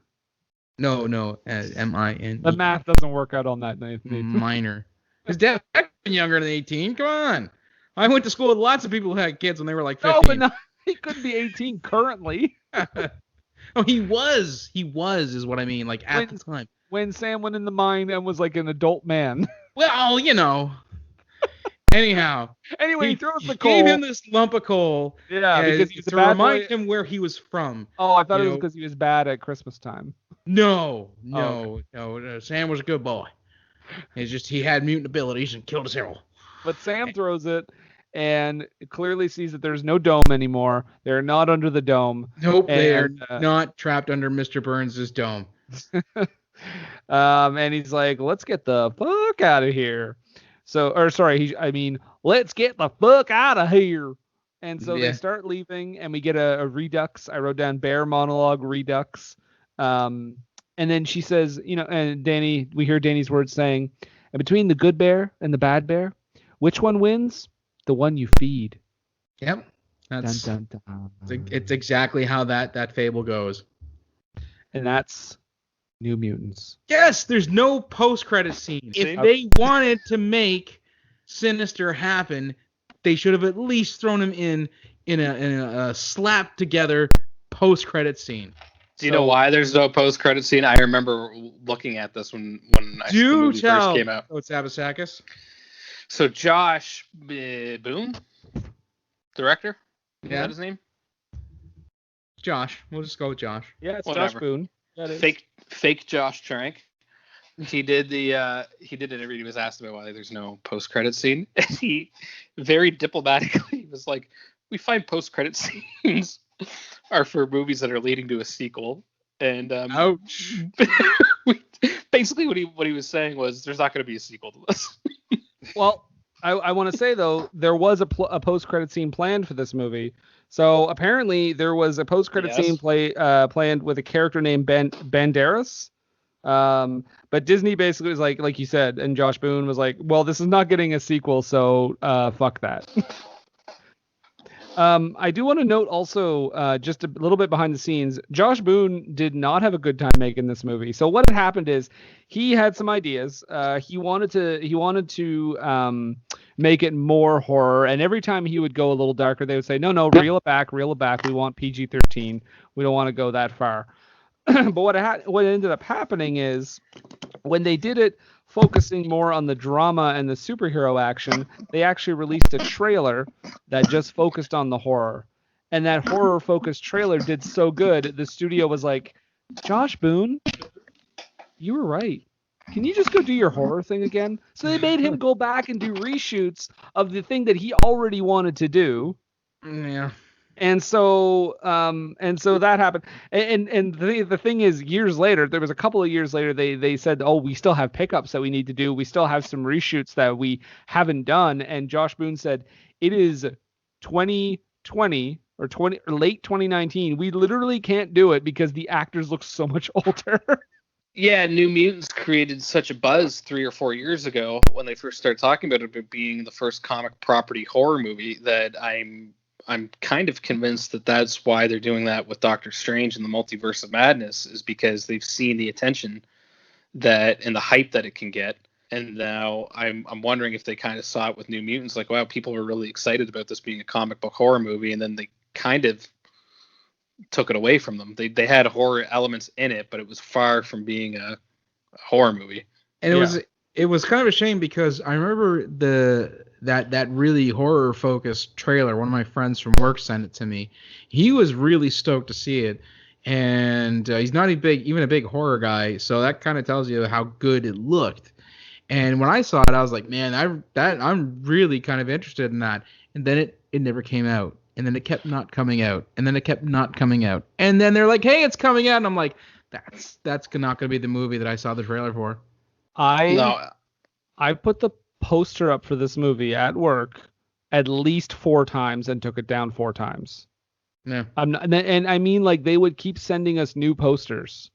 Speaker 3: No, M-I-N.
Speaker 1: The math doesn't work out on that, Nathan.
Speaker 3: Minor. His dad was younger than 18. Come on. I went to school with lots of people who had kids when they were like 15.
Speaker 1: No, but he couldn't be 18 currently.
Speaker 3: Oh, he was. He was, is what I mean. Like at the time.
Speaker 1: When Sam went in the mine and was like an adult man.
Speaker 3: Well, Anyhow,
Speaker 1: Anyway, he throws the
Speaker 3: gave
Speaker 1: coal.
Speaker 3: him this lump of coal.
Speaker 1: Yeah, because he's a
Speaker 3: to
Speaker 1: bad
Speaker 3: remind
Speaker 1: boy.
Speaker 3: him where he was from.
Speaker 1: Oh, I thought
Speaker 3: You
Speaker 1: it was
Speaker 3: know?
Speaker 1: because he was bad at Christmas time.
Speaker 3: No. Sam was a good boy. It's just he had mutant abilities and killed his hero.
Speaker 1: But Sam throws it and clearly sees that there's no dome anymore. They're not under the dome.
Speaker 3: Nope, they are
Speaker 1: And,
Speaker 3: not trapped under Mr. Burns' dome.
Speaker 1: And he's like, let's get the fuck out of here. Let's get the fuck out of here. And so they start leaving, and we get a redux. I wrote down bear monologue redux. And then she says, and we hear Danny's words saying, and between the good bear and the bad bear, which one wins? The one you feed.
Speaker 3: Yep. That's
Speaker 1: dun, dun, dun.
Speaker 3: It's exactly how that fable goes.
Speaker 1: And that's New Mutants.
Speaker 3: Yes, there's no post-credit scene. If they wanted to make Sinister happen, they should have at least thrown him in a slapped together post-credit scene.
Speaker 2: Do you know why there's no post-credit scene? I remember looking at this when the movie first came out.
Speaker 3: Kotsabasakis.
Speaker 2: So Josh Boone, director. Is that his name?
Speaker 3: Josh. We'll just go with Josh.
Speaker 1: Yeah, it's Josh Boone.
Speaker 2: Fake Josh Trank. He did an interview. He was asked about why there's no post-credit scene, and he very diplomatically was like, "We find post-credit scenes are for movies that are leading to a sequel." And
Speaker 3: ouch.
Speaker 2: Basically, what he was saying was, "There's not going to be a sequel to this."
Speaker 1: Well, I want to say though, there was a post-credit scene planned for this movie. So apparently there was a post-credit scene planned with a character named Banderas. But Disney basically was like you said, and Josh Boone was like, well, this is not getting a sequel, so fuck that. I do want to note also, just a little bit behind the scenes, Josh Boone did not have a good time making this movie. So what had happened is he had some ideas. He wanted to make it more horror, and every time he would go a little darker, they would say, no, reel it back. We want PG-13. We don't want to go that far. But what ended up happening is when they did it focusing more on the drama and the superhero action, they actually released a trailer that just focused on the horror. And that horror-focused trailer did so good, the studio was like, Josh Boone, you were right. Can you just go do your horror thing again? So they made him go back and do reshoots of the thing that he already wanted to do.
Speaker 3: Yeah.
Speaker 1: And so that happened. And the thing is, years later, there was a couple of years later, they said, oh, we still have pickups that we need to do. We still have some reshoots that we haven't done. And Josh Boone said, it is 2020 or late 2019. We literally can't do it because the actors look so much older.
Speaker 2: Yeah, New Mutants created such a buzz 3 or 4 years ago when they first started talking about it being the first comic property horror movie that I'm kind of convinced that that's why they're doing that with Doctor Strange and the Multiverse of Madness, is because they've seen the attention that and the hype that it can get. And now I'm wondering if they kind of saw it with New Mutants, like, wow, people were really excited about this being a comic book horror movie, and then they kind of took it away from them. They had horror elements in it, but it was far from being a horror movie.
Speaker 3: And it was kind of a shame because I remember that really horror focused trailer. One of my friends from work sent it to me. He was really stoked to see it, and he's not even a big horror guy, so that kind of tells you how good it looked. And when I saw it, I was like, man, I'm really kind of interested in that. And then it never came out, and then it kept not coming out, and then it kept not coming out, and then they're like, hey, it's coming out, and I'm like, that's not going to be the movie that I saw the trailer for.
Speaker 1: I put the poster up for this movie at work at least 4 times and took it down 4 times.
Speaker 3: Yeah.
Speaker 1: And I mean, like, they would keep sending us new posters,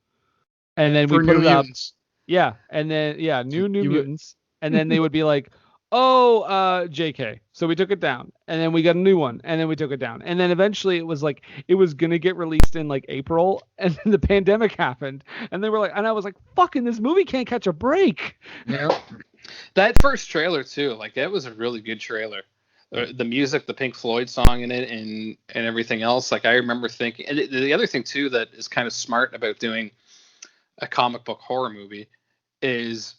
Speaker 1: and then
Speaker 3: for
Speaker 1: we put it up.
Speaker 3: Mutants.
Speaker 1: Yeah, and then new Mutants, and then they would be like, oh, JK. So we took it down, and then we got a new one, and then we took it down, and then eventually it was like it was gonna get released in like April, and then the pandemic happened, and they were like, and I was like, fucking, this movie can't catch a break.
Speaker 3: Yeah.
Speaker 2: That first trailer too, like, that was a really good trailer. The music, the Pink Floyd song in it, and everything else. Like, I remember thinking, and the other thing too that is kind of smart about doing a comic book horror movie is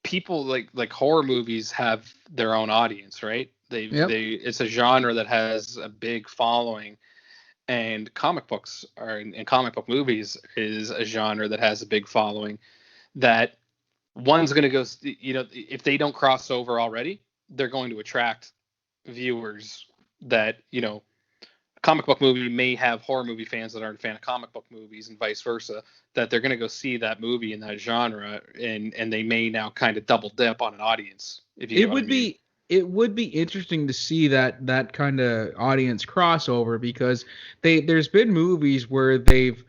Speaker 2: people like horror movies have their own audience, right? It's a genre that has a big following, and comic books and comic book movies is a genre that has a big following. That one's going to go, if they don't cross over already, they're going to attract viewers that, a comic book movie may have horror movie fans that aren't a fan of comic book movies, and vice versa, that they're going to go see that movie in that genre, and they may now kind of double dip on an audience. If you
Speaker 3: it would be interesting to see that kind of audience crossover, because there's been movies where they've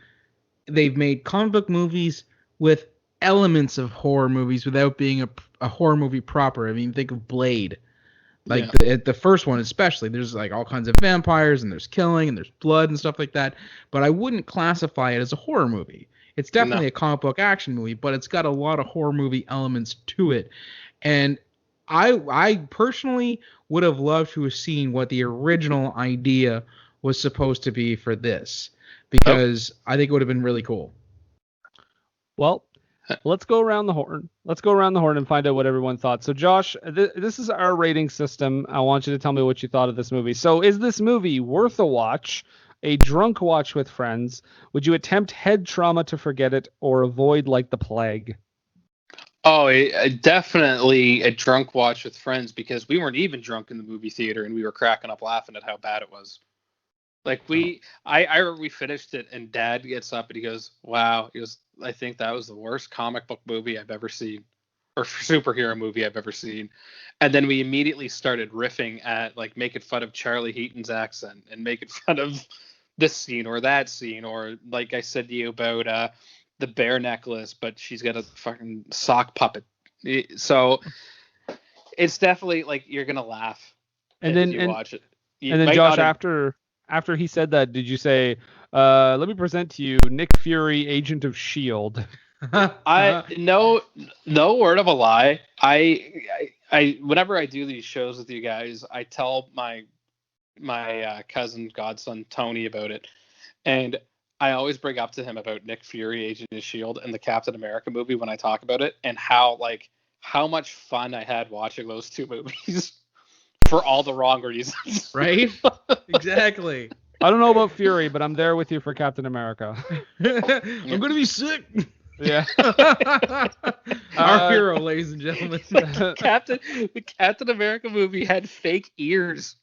Speaker 3: made comic book movies with elements of horror movies without being a horror movie proper. I mean, think of Blade. Like the first one especially, there's like all kinds of vampires and there's killing and there's blood and stuff like that. But I wouldn't classify it as a horror movie. It's definitely a comic book action movie, but it's got a lot of horror movie elements to it. And I personally would have loved to have seen what the original idea was supposed to be for this, because I think it would have been really cool.
Speaker 1: Well, let's go around the horn. Let's go around the horn and find out what everyone thought. So, Josh, this is our rating system. I want you to tell me what you thought of this movie. So, is this movie worth a watch, a drunk watch with friends? Would you attempt head trauma to forget it, or avoid like the plague?
Speaker 2: Oh, definitely a drunk watch with friends, because we weren't even drunk in the movie theater and we were cracking up laughing at how bad it was. Like we finished it and Dad gets up and he goes, "Wow," he goes, "I think that was the worst comic book movie I've ever seen, or superhero movie I've ever seen." And then we immediately started riffing at, like, making fun of Charlie Heaton's accent and making fun of this scene or that scene, or like I said to you about the bear necklace, but she's got a fucking sock puppet. So it's definitely like you're gonna laugh
Speaker 1: and then
Speaker 2: you watch it.
Speaker 1: And then Josh, after he said that, did you say, "Let me present to you Nick Fury, Agent of S.H.I.E.L.D.?"
Speaker 2: No word of a lie. I whenever I do these shows with you guys, I tell my cousin godson Tony about it, and I always bring up to him about Nick Fury, Agent of S.H.I.E.L.D. and the Captain America movie when I talk about it, and how much fun I had watching those two movies for all the wrong reasons.
Speaker 3: Right? Exactly.
Speaker 1: I don't know about Fury, but I'm there with you for Captain America.
Speaker 3: I'm gonna be sick.
Speaker 1: Yeah.
Speaker 3: Our hero, ladies and gentlemen.
Speaker 2: The Captain America movie had fake ears.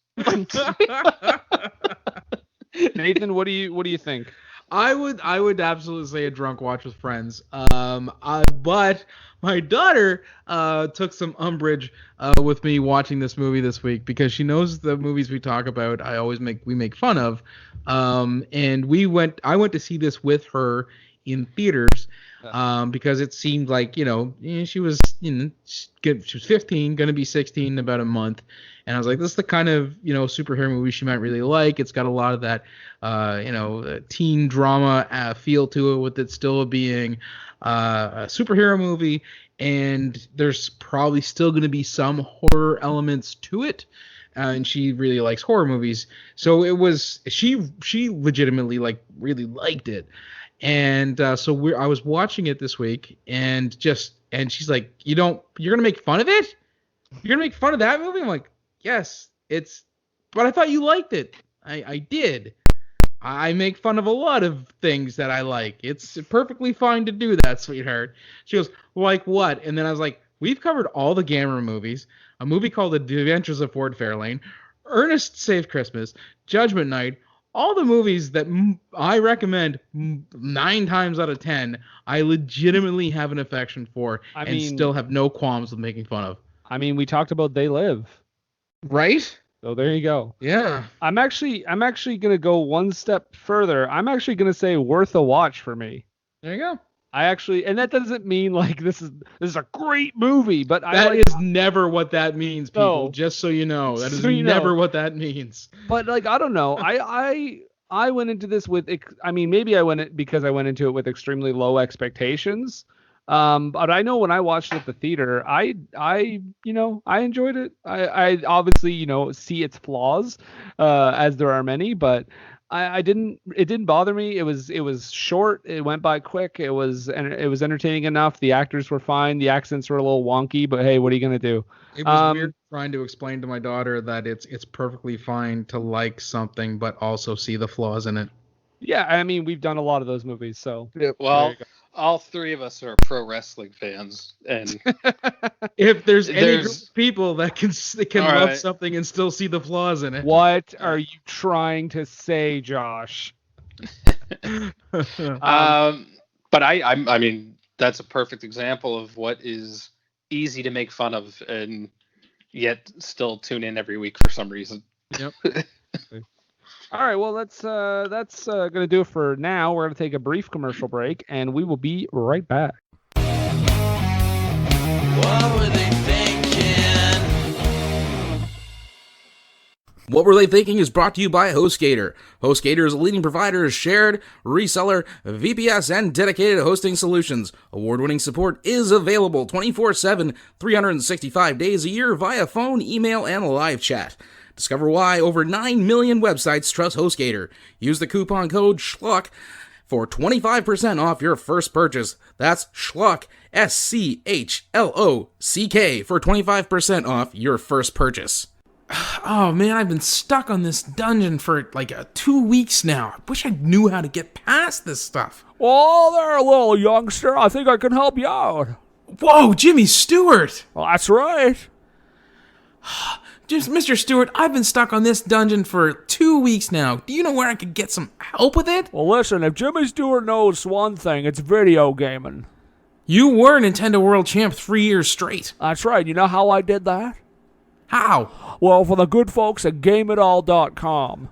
Speaker 1: Nathan, what do you think?
Speaker 3: I would absolutely say a drunk watch with friends. But my daughter took some umbrage with me watching this movie this week, because she knows the movies we talk about we make fun of. And I went to see this with her in theaters, because it seemed like, she was 15, going to be 16 in about a month. And I was like, this is the kind of, superhero movie she might really like. It's got a lot of that, teen drama feel to it, with it still being a superhero movie. And there's probably still going to be some horror elements to it. And she really likes horror movies. So she legitimately really liked it. And so I was watching it this week, and she's like, you're going to make fun of it? You're going to make fun of that movie? I'm like, yes, but I thought you liked it. I did. I make fun of a lot of things that I like. It's perfectly fine to do that, sweetheart. She goes, like what? And then I was like, we've covered all the Gamera movies, a movie called The Adventures of Ford Fairlane, Ernest Save Christmas, Judgment Night, all the movies that I recommend 9 times out of 10, I legitimately have an affection for, and still have no qualms with making fun of.
Speaker 1: I mean, we talked about They Live.
Speaker 3: Right?
Speaker 1: So there you go.
Speaker 3: Yeah. I'm
Speaker 1: actually gonna go one step further. I'm actually gonna say worth a watch for me.
Speaker 3: There you go.
Speaker 1: And that doesn't mean like this is a great movie, but
Speaker 3: that is never what that means, people. No. Just so you know, that is never what that means.
Speaker 1: But I don't know. I went into this with, maybe I went because I went into it with extremely low expectations. But I know when I watched it at the theater, I enjoyed it. I obviously, see its flaws, as there are many, but It didn't bother me. It was short. It went by quick. It was entertaining enough. The actors were fine. The accents were a little wonky, but hey, what are you gonna do?
Speaker 3: It was weird trying to explain to my daughter that it's perfectly fine to like something, but also see the flaws in it.
Speaker 1: Yeah, I mean, we've done a lot of those movies, so.
Speaker 2: Well, all three of us are pro wrestling fans, and
Speaker 3: if there's any group of people that can love something and still see the flaws in it.
Speaker 1: What are you trying to say, Josh?
Speaker 2: But I mean, that's a perfect example of what is easy to make fun of, and yet still tune in every week for some reason.
Speaker 1: Yep. All right, well, that's going to do it for now. We're going to take a brief commercial break, and we will be right back.
Speaker 5: What were they thinking?
Speaker 3: What Were They Thinking is brought to you by HostGator. HostGator is a leading provider of shared, reseller, VPS, and dedicated hosting solutions. Award-winning support is available 24/7, 365 days a year via phone, email, and live chat. Discover why over 9 million websites trust HostGator. Use the coupon code SCHLOCK for 25% off your first purchase. That's SCHLOCK, SCHLOCK, for 25% off your first purchase. Oh man, I've been stuck on this dungeon for like 2 weeks now. I wish I knew how to get past this stuff.
Speaker 1: Well, there, little youngster. I think I can help you out.
Speaker 3: Whoa, Jimmy Stewart!
Speaker 1: Well, that's right.
Speaker 3: Just Mr. Stewart, I've been stuck on this dungeon for 2 weeks now. Do you know where I could get some help with it?
Speaker 1: Well, listen, if Jimmy Stewart knows one thing, it's video gaming.
Speaker 3: You were Nintendo World Champ 3 years straight.
Speaker 1: That's right. You know how I did that?
Speaker 3: How?
Speaker 1: Well, for the good folks at GameItAll.com.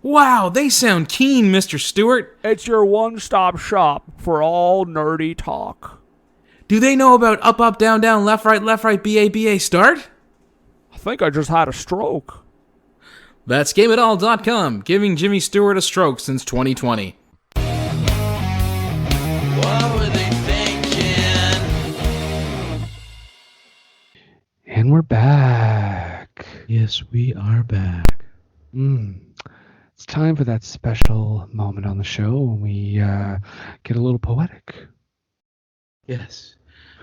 Speaker 3: Wow, they sound keen, Mr. Stewart.
Speaker 1: It's your one-stop shop for all nerdy talk.
Speaker 3: Do they know about up, up, down, down, left, right, BA, BA, start?
Speaker 1: I think I just had a stroke.
Speaker 3: That's GameItAll.com, giving Jimmy Stewart a stroke since 2020.
Speaker 5: What were they thinking?
Speaker 1: And we're back.
Speaker 3: Yes, we are back.
Speaker 1: It's time for that special moment on the show when we get a little poetic.
Speaker 3: Yes.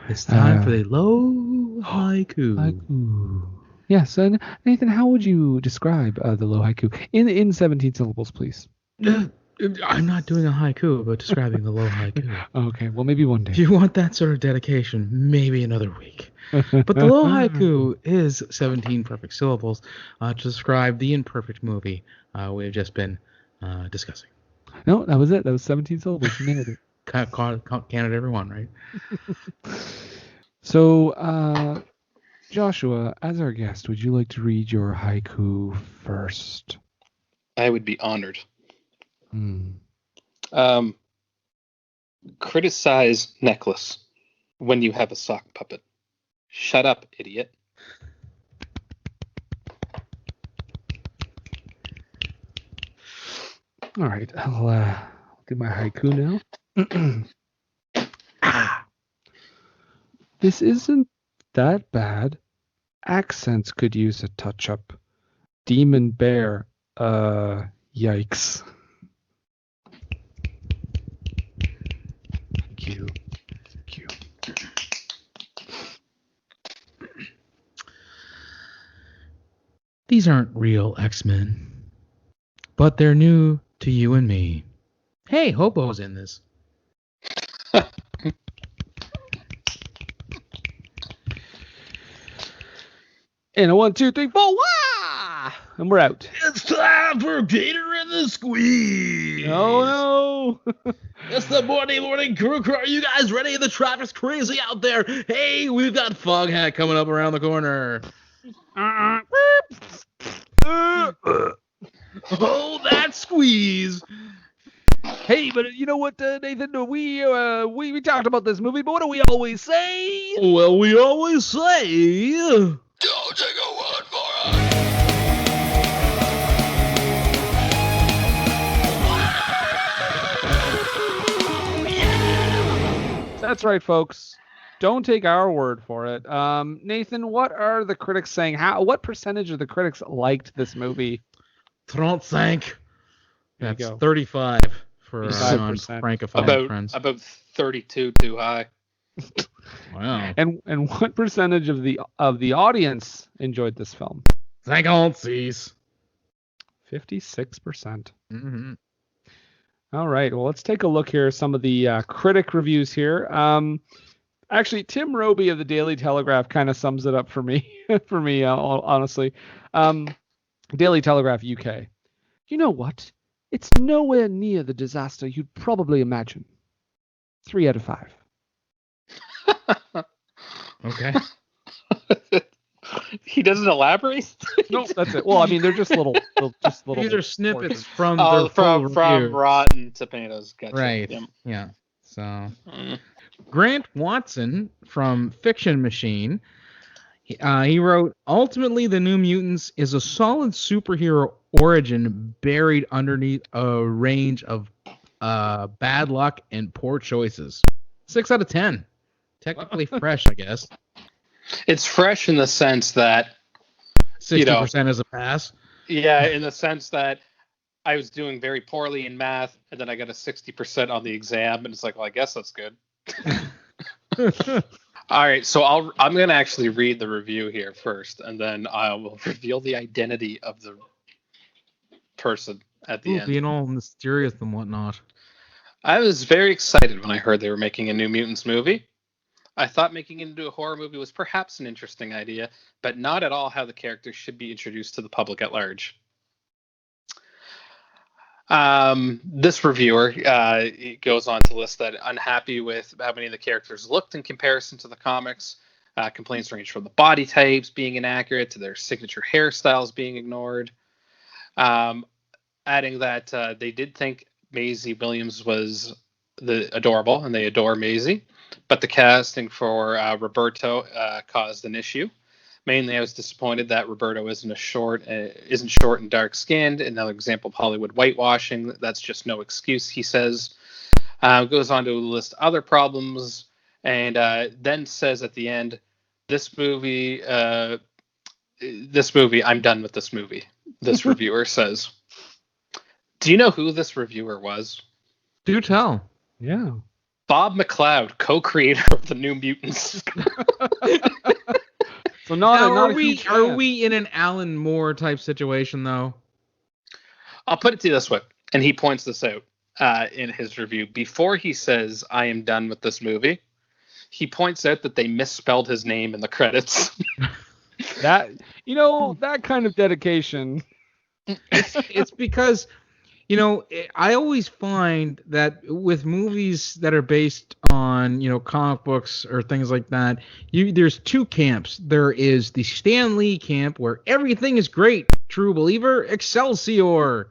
Speaker 3: It's time for the low haiku.
Speaker 1: Haiku. Yes, and Nathan, how would you describe the low haiku in 17 syllables, please?
Speaker 3: I'm not doing a haiku, but describing the low haiku.
Speaker 1: Okay, well, maybe one day.
Speaker 3: If you want that sort of dedication, maybe another week. But the low haiku is 17 perfect syllables to describe the imperfect movie we have just been discussing.
Speaker 1: No, that was it. That was 17 syllables. You nailed it.
Speaker 3: Counted every one, right?
Speaker 1: So, Joshua, as our guest, would you like to read your haiku first?
Speaker 2: I would be honored.
Speaker 1: Hmm.
Speaker 2: Criticize necklace when you have a sock puppet. Shut up, idiot.
Speaker 1: All right, I'll do my haiku now. This isn't that bad. Accents could use a touch-up. Demon bear, yikes. Thank you. Thank you.
Speaker 3: These aren't real X-Men, but they're new to you and me. Hey, Hobo's in this.
Speaker 1: And a 1, 2, 3, 4, wah! And we're out.
Speaker 3: It's time for Gator in the Squeeze.
Speaker 1: Oh no!
Speaker 3: It's the morning crew. Are you guys ready? The traffic's crazy out there. Hey, we've got Foghat coming up around the corner. Oh, that squeeze.
Speaker 1: Hey, but you know what, Nathan? We talked about this movie, but what do we always say?
Speaker 3: Well, we always say,
Speaker 5: Don't take a word for it.
Speaker 1: That's right, folks. Don't take our word for it. Nathan, what are the critics saying? What percentage of the critics liked this movie?
Speaker 3: 35.
Speaker 1: There
Speaker 3: That's
Speaker 1: you go.
Speaker 3: 35 for
Speaker 1: 35%.
Speaker 3: non-francophone friends.
Speaker 2: About 32 too high.
Speaker 3: Wow.
Speaker 1: And what percentage of the audience enjoyed this film?
Speaker 3: 56.
Speaker 1: 56%.
Speaker 3: Mm-hmm.
Speaker 1: All right. Well, let's take a look here. Some of the critic reviews here. Actually, Tim Roby of the Daily Telegraph kind of sums it up for me. Honestly. Daily Telegraph UK. You know what? It's nowhere near the disaster you'd probably imagine. 3 out of 5.
Speaker 3: Okay.
Speaker 2: He doesn't elaborate.
Speaker 1: Nope, that's it. Well, I mean, they're just little.
Speaker 3: These are snippets
Speaker 1: portions.
Speaker 3: from their full
Speaker 2: from
Speaker 3: review.
Speaker 2: Rotten Tomatoes. Gotcha.
Speaker 3: Right.
Speaker 2: Yep.
Speaker 3: Yeah. So
Speaker 2: Mm.
Speaker 3: Grant Watson from Fiction Machine, he wrote, ultimately, The New Mutants is a solid superhero origin buried underneath a range of bad luck and poor choices. 6 out of 10. Technically fresh, I guess.
Speaker 2: It's fresh in the sense that
Speaker 3: 60% is a pass.
Speaker 2: Yeah, in the sense that I was doing very poorly in math, and then I got a 60% on the exam, and it's like, well, I guess that's good. All right, so I'm gonna actually read the review here first, and then I will reveal the identity of the person at the end.
Speaker 3: Being all mysterious and whatnot.
Speaker 2: I was very excited when I heard they were making a New Mutants movie. I thought making it into a horror movie was perhaps an interesting idea, but not at all how the characters should be introduced to the public at large. This reviewer goes on to list that unhappy with how many of the characters looked in comparison to the comics. Complaints range from the body types being inaccurate to their signature hairstyles being ignored. Adding that they did think Maisie Williams was adorable, and they adore Maisie, but the casting for Roberto caused an issue. Mainly, I was disappointed that Roberto isn't short and dark-skinned. Another example of Hollywood whitewashing. That's just no excuse, he says. Goes on to list other problems, and then says at the end, "This movie, I'm done with this movie." This reviewer says. Do you know who this reviewer was?
Speaker 3: Do tell.
Speaker 1: Yeah.
Speaker 2: Bob McLeod, co-creator of the New Mutants.
Speaker 1: So not
Speaker 3: Now,
Speaker 1: a huge
Speaker 3: are
Speaker 1: fan.
Speaker 3: we in an Alan Moore type situation though?
Speaker 2: I'll put it to you this way, and he points this out in his review. Before he says, "I am done with this movie," he points out that they misspelled his name in the credits.
Speaker 1: That that kind of dedication.
Speaker 3: It's because, I always find that with movies that are based on, comic books or things like that, there's two camps. There is the Stan Lee camp where everything is great, true believer, Excelsior.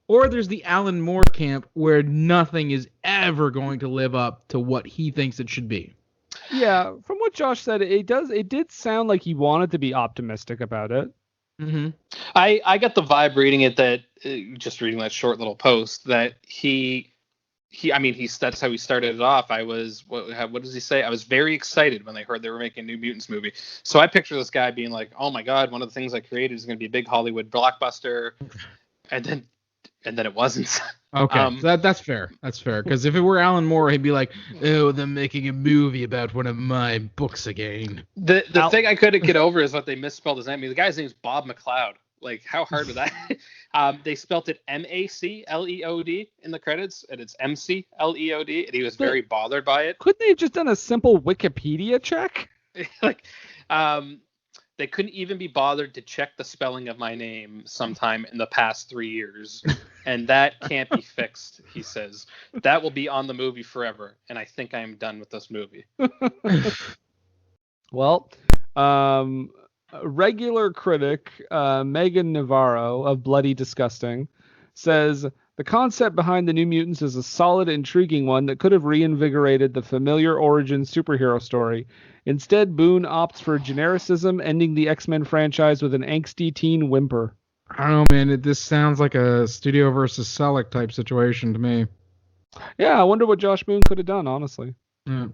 Speaker 3: Or there's the Alan Moore camp where nothing is ever going to live up to what he thinks it should be.
Speaker 1: Yeah, from what Josh said, it did sound like he wanted to be optimistic about it.
Speaker 3: Mm-hmm.
Speaker 2: I got the vibe reading it that just reading that short little post that that's how he started it off. I was what does he say? I was very excited when they heard they were making a New Mutants movie. So I picture this guy being like, "Oh my God, one of the things I created is going to be a big Hollywood blockbuster," and then it wasn't.
Speaker 3: Okay, so that's fair. That's fair. Because if it were Alan Moore, he'd be like, "Oh, they're making a movie about one of my books again."
Speaker 2: The thing I couldn't get over is what they misspelled his name. I mean, the guy's name's Bob McLeod. Like, how hard was that? They spelt it MACLEOD in the credits, and it's MCLEOD, and he was very bothered by it.
Speaker 1: Couldn't they have just done a simple Wikipedia check?
Speaker 2: They couldn't even be bothered to check the spelling of my name sometime in the past 3 years, and that can't be fixed, he says. That will be on the movie forever, and I think I am done with this movie.
Speaker 1: Well, regular critic Megan Navarro of Bloody Disgusting says the concept behind the New Mutants is a solid, intriguing one that could have reinvigorated the familiar origin superhero story. Instead, Boone opts for genericism, ending the X-Men franchise with an angsty teen whimper.
Speaker 3: I don't know, man. This sounds like a Studio versus Selleck type situation to me.
Speaker 1: Yeah, I wonder what Josh Boone could have done, honestly.
Speaker 3: Yeah.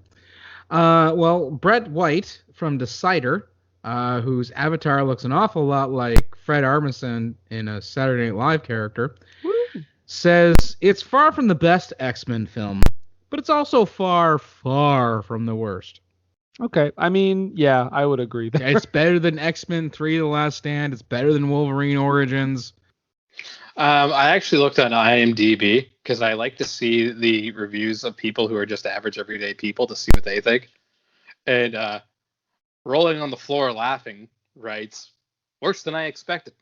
Speaker 3: Well, Brett White from Decider, whose avatar looks an awful lot like Fred Armisen in a Saturday Night Live character, says it's far from the best X-Men film, but it's also far, far from the worst.
Speaker 1: Okay, I mean, yeah, I would agree there.
Speaker 3: It's better than X-Men 3: The Last Stand. It's better than Wolverine Origins.
Speaker 2: I actually looked on IMDb because I like to see the reviews of people who are just average everyday people to see what they think. And Rolling on the Floor Laughing writes, worse than I expected.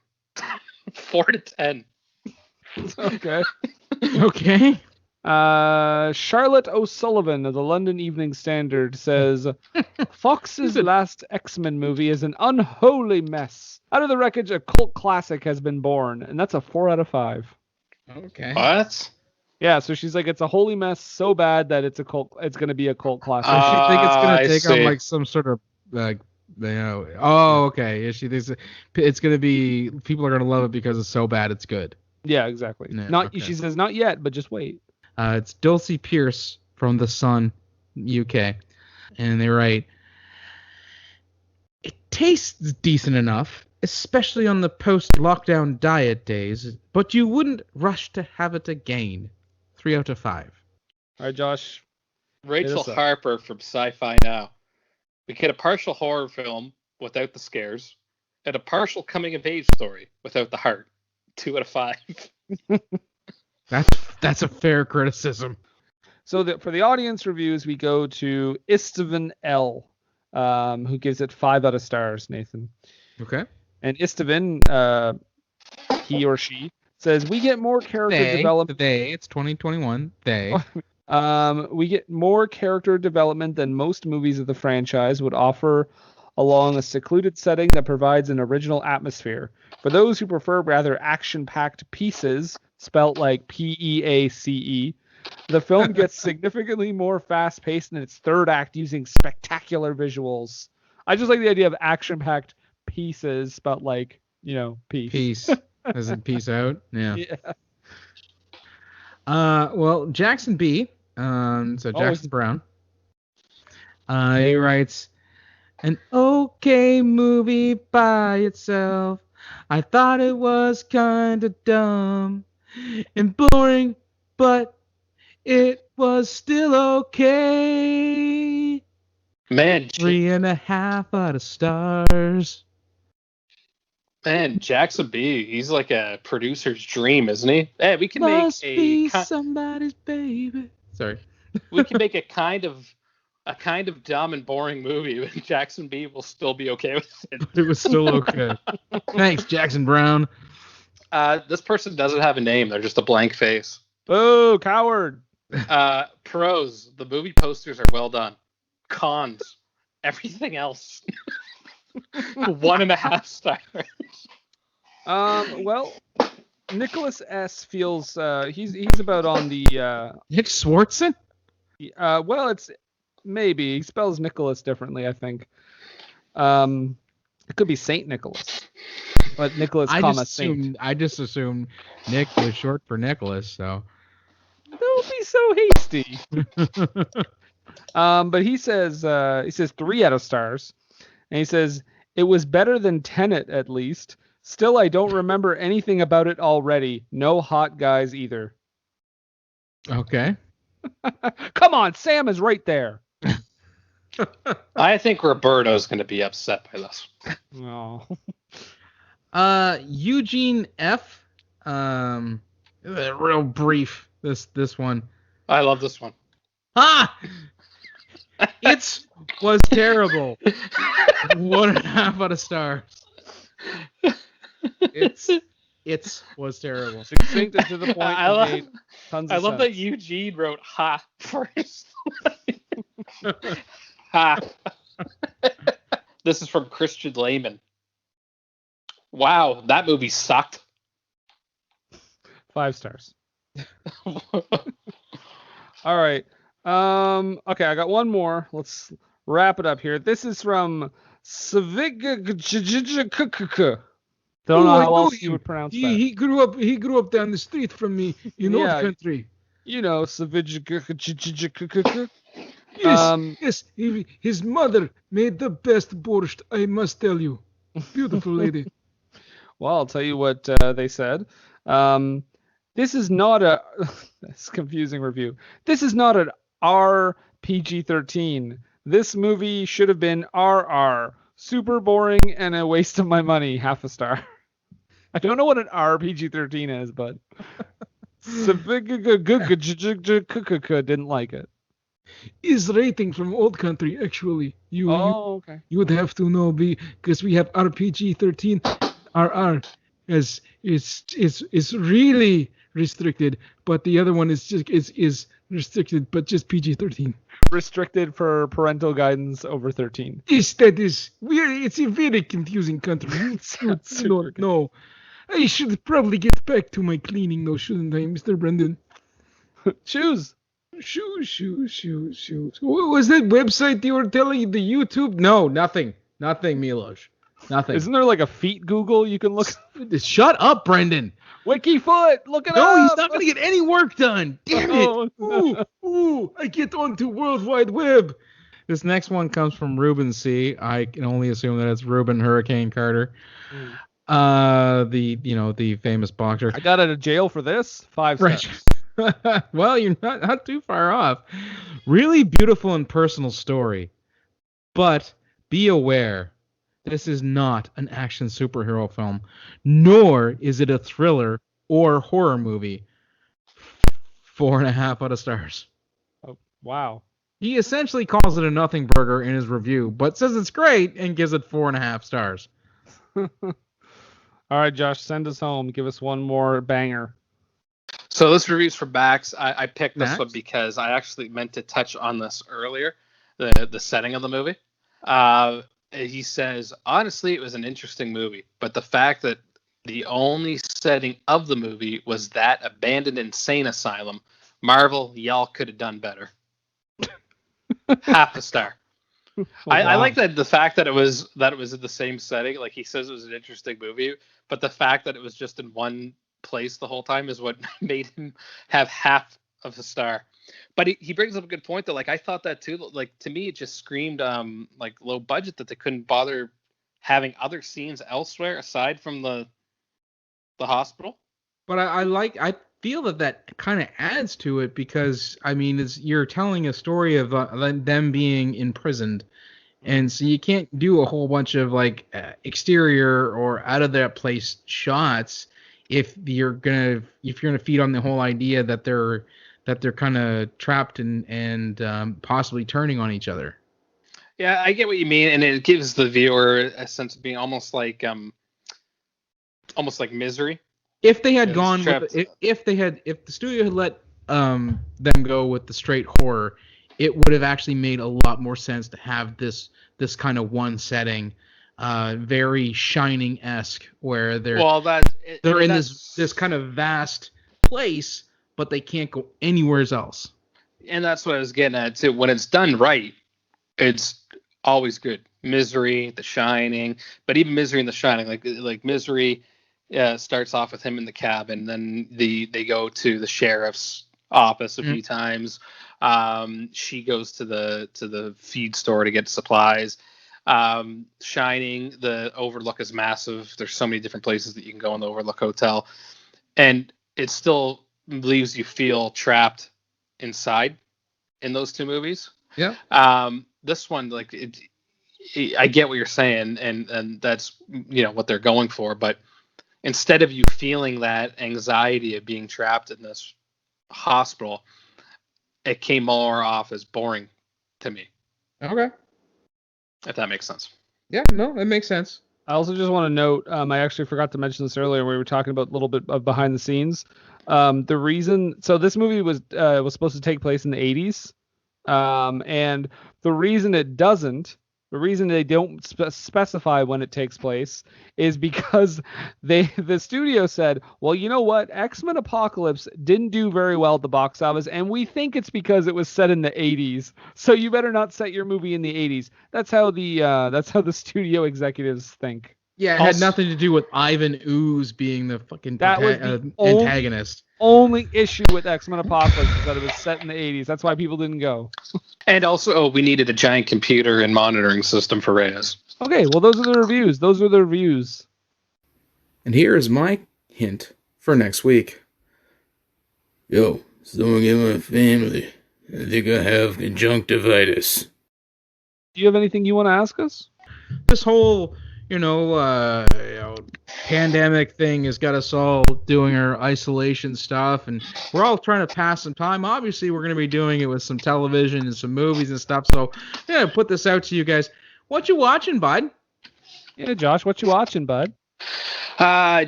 Speaker 2: 4 to 10.
Speaker 1: Okay.
Speaker 3: Okay.
Speaker 1: Charlotte O'Sullivan of the London Evening Standard says, Fox's last X-Men movie is an unholy mess. Out of the wreckage, a cult classic has been born, and that's a 4 out of 5.
Speaker 3: Okay.
Speaker 2: What?
Speaker 1: Yeah, so she's like, it's a holy mess so bad that it's going to be a cult classic.
Speaker 3: Does she think it's
Speaker 2: I
Speaker 3: gonna take on
Speaker 2: see.
Speaker 3: like some sort of like, you know? Oh, okay. Yeah, she thinks it's gonna be, people are gonna love it because it's so bad it's good.
Speaker 1: Yeah, exactly.
Speaker 3: Yeah, okay.
Speaker 1: She says not yet, but just wait.
Speaker 3: It's Dulcie Pierce from The Sun, UK, and they write, it tastes decent enough, especially on the post-lockdown diet days, but you wouldn't rush to have it again. 3 out of 5.
Speaker 1: All right, Josh.
Speaker 2: Rachel
Speaker 1: us up.
Speaker 2: Harper from Sci-Fi Now. We get a partial horror film without the scares, and a partial coming-of-age story without the heart. 2 out of 5.
Speaker 3: That's a fair criticism.
Speaker 1: So for the audience reviews, we go to Istvan L, who gives it 5 out of stars, Nathan.
Speaker 3: Okay.
Speaker 1: And Istvan, he or she, says, we get more character development.
Speaker 3: It's 2021.
Speaker 1: We get more character development than most movies of the franchise would offer along a secluded setting that provides an original atmosphere. For those who prefer rather action-packed pieces, spelt like P-E-A-C-E, the film gets significantly more fast-paced in its third act using spectacular visuals. I just like the idea of action-packed pieces, spelt like, peace.
Speaker 3: Peace. As in peace out? Yeah.
Speaker 1: Yeah.
Speaker 3: Well, Jackson B, so Jackson Brown, he writes, an okay movie by itself. I thought it was kind of dumb and boring, but it was still okay.
Speaker 2: Man,
Speaker 3: 3.5 out of stars.
Speaker 2: Man, Jackson B, he's like a producer's dream, isn't he? Hey, we can
Speaker 3: Must
Speaker 2: make
Speaker 3: be somebody's baby. Sorry.
Speaker 2: We can make a kind of dumb and boring movie, and Jackson B will still be okay with it.
Speaker 3: It was still okay. Thanks, Jackson Brown.
Speaker 2: This person doesn't have a name; they're just a blank face.
Speaker 1: Boo, coward.
Speaker 2: Pros: the movie posters are well done. Cons: everything else. 1.5 stars.
Speaker 1: Well, Nicholas S feels he's about on the
Speaker 3: Nick Swartzen?
Speaker 1: well, it's maybe he spells Nicholas differently, I think. It could be Saint Nicholas, but Nicholas, Saint.
Speaker 3: I just assumed Nick was short for Nicholas, so
Speaker 1: Don't be so hasty. But he says 3 out of stars, and he says it was better than Tenet at least. Still, I don't remember anything about it already. No hot guys either.
Speaker 3: okay.
Speaker 1: Come on, Sam is right there.
Speaker 2: I think Roberto's going to be upset by this.
Speaker 1: Oh.
Speaker 3: Eugene F. Real brief. This one.
Speaker 2: I love this one.
Speaker 3: Ah! It was terrible. 1.5 out of stars. It was terrible.
Speaker 1: Succinct and to the point.
Speaker 2: I love-
Speaker 1: made tons of
Speaker 2: I love
Speaker 1: sense.
Speaker 2: that Eugene wrote "ha" first. Ha. This is from Christian Lehman. Wow, that movie sucked.
Speaker 1: 5 stars. All right. Okay, I got one more. Let's wrap it up here. This is from Savig. Don't know how else you would pronounce that.
Speaker 3: He grew up down the street from me in
Speaker 1: Yeah.
Speaker 3: Old Country.
Speaker 1: Savig.
Speaker 3: Yes, his mother made the best borscht, I must tell you. Beautiful lady.
Speaker 1: Well, I'll tell you what they said. This is not a that's a confusing review. This is not an R PG-13. This movie should have been RR. Super boring and a waste of my money. Half a star. I don't know what an R PG-13 is, but didn't like it.
Speaker 3: Is rating from old country actually?
Speaker 1: Okay.
Speaker 3: You would have to know because we have RPG 13 RR as it's really restricted, but the other one is restricted but just PG 13.
Speaker 1: Restricted for parental guidance over 13.
Speaker 3: It's a very confusing country. No. I should probably get back to my cleaning though, shouldn't I, Mr. Brendan?
Speaker 1: Shoes.
Speaker 3: Shoes. What was that website you were telling? The YouTube? No, nothing, Milos. Nothing.
Speaker 1: Isn't there like a feet Google you can look?
Speaker 3: Shut up, Brendan.
Speaker 1: Wikifoot, look it up.
Speaker 3: No, he's not going to get any work done. Damn it.
Speaker 1: Oh.
Speaker 3: Ooh, I get onto World Wide Web. This next one comes from Ruben C. I can only assume that it's Ruben Hurricane Carter. The famous boxer.
Speaker 1: I got out of jail for this. 5 stars.
Speaker 3: Well, you're not too far off. Really beautiful and personal story. But be aware, this is not an action superhero film, nor is it a thriller or horror movie. 4.5 out of stars.
Speaker 1: Oh, wow.
Speaker 3: He essentially calls it a nothing burger in his review, but says it's great and gives it 4.5 stars.
Speaker 1: All right, Josh, send us home. Give us one more banger.
Speaker 2: So this review's for Bax. I picked this
Speaker 3: Max?
Speaker 2: one because I actually meant to touch on this earlier, the setting of the movie. He says, honestly, it was an interesting movie, but the fact that the only setting of the movie was that abandoned insane asylum, Marvel, y'all could have done better. Half a star. I like that the fact that it was in the same setting. Like he says, it was an interesting movie, but the fact that it was just in one place the whole time is what made him have half of a star. But he brings up a good point though. Like I thought that too. Like to me, it just screamed like low budget, that they couldn't bother having other scenes elsewhere aside from the hospital.
Speaker 3: But I feel that kind of adds to it because I mean, you're telling a story of them being imprisoned, and so you can't do a whole bunch of like exterior or out of that place shots if you're gonna feed on the whole idea that they're kind of trapped and possibly turning on each other.
Speaker 2: Yeah, I get what you mean, and it gives the viewer a sense of being almost like Misery.
Speaker 3: If they had
Speaker 2: It's
Speaker 3: gone
Speaker 2: trapped.
Speaker 3: with if the studio had let them go with the straight horror, it would have actually made a lot more sense to have this kind of one setting, very Shining-esque, where they're in this kind of vast place, but they can't go anywhere else.
Speaker 2: And that's what I was getting at too. When it's done right, it's always good. Misery, The Shining, but even Misery and The Shining, like Misery starts off with him in the cabin, then they go to the sheriff's office a few times. She goes to the feed store to get supplies. Shining, the Overlook is massive. There's so many different places that you can go in the Overlook Hotel, and it still leaves you feel trapped inside in those two movies.
Speaker 3: Yeah.
Speaker 2: This one, like, I get what you're saying, and that's what they're going for, but instead of you feeling that anxiety of being trapped in this hospital, it came more off as boring to me.
Speaker 3: Okay.
Speaker 2: If that makes sense.
Speaker 3: Yeah, no, that makes sense.
Speaker 1: I also just want to note, I actually forgot to mention this earlier. We were talking about a little bit of behind the scenes. The reason, so this movie was supposed to take place in the 80s, and the reason they don't specify when it takes place is because the studio said, well, you know what? X-Men Apocalypse didn't do very well at the box office, and we think it's because it was set in the 80s. So you better not set your movie in the 80s. That's how the studio executives think.
Speaker 3: Yeah, it had nothing to do with Ivan Ooze being the fucking antagonist.
Speaker 1: Only issue with X-Men Apocalypse is that it was set in the 80s. That's why people didn't go.
Speaker 2: And also, we needed a giant computer and monitoring system for Reyes.
Speaker 1: Okay, well, those are the reviews.
Speaker 3: And here is my hint for next week.
Speaker 6: Yo, someone get my family. I think I have conjunctivitis.
Speaker 1: Do you have anything you want to ask us?
Speaker 3: This whole, pandemic thing has got us all doing our isolation stuff, and we're all trying to pass some time. Obviously, we're going to be doing it with some television and some movies and stuff. So, yeah, put this out to you guys. What you watching, bud?
Speaker 1: Yeah, Josh, what you watching, bud?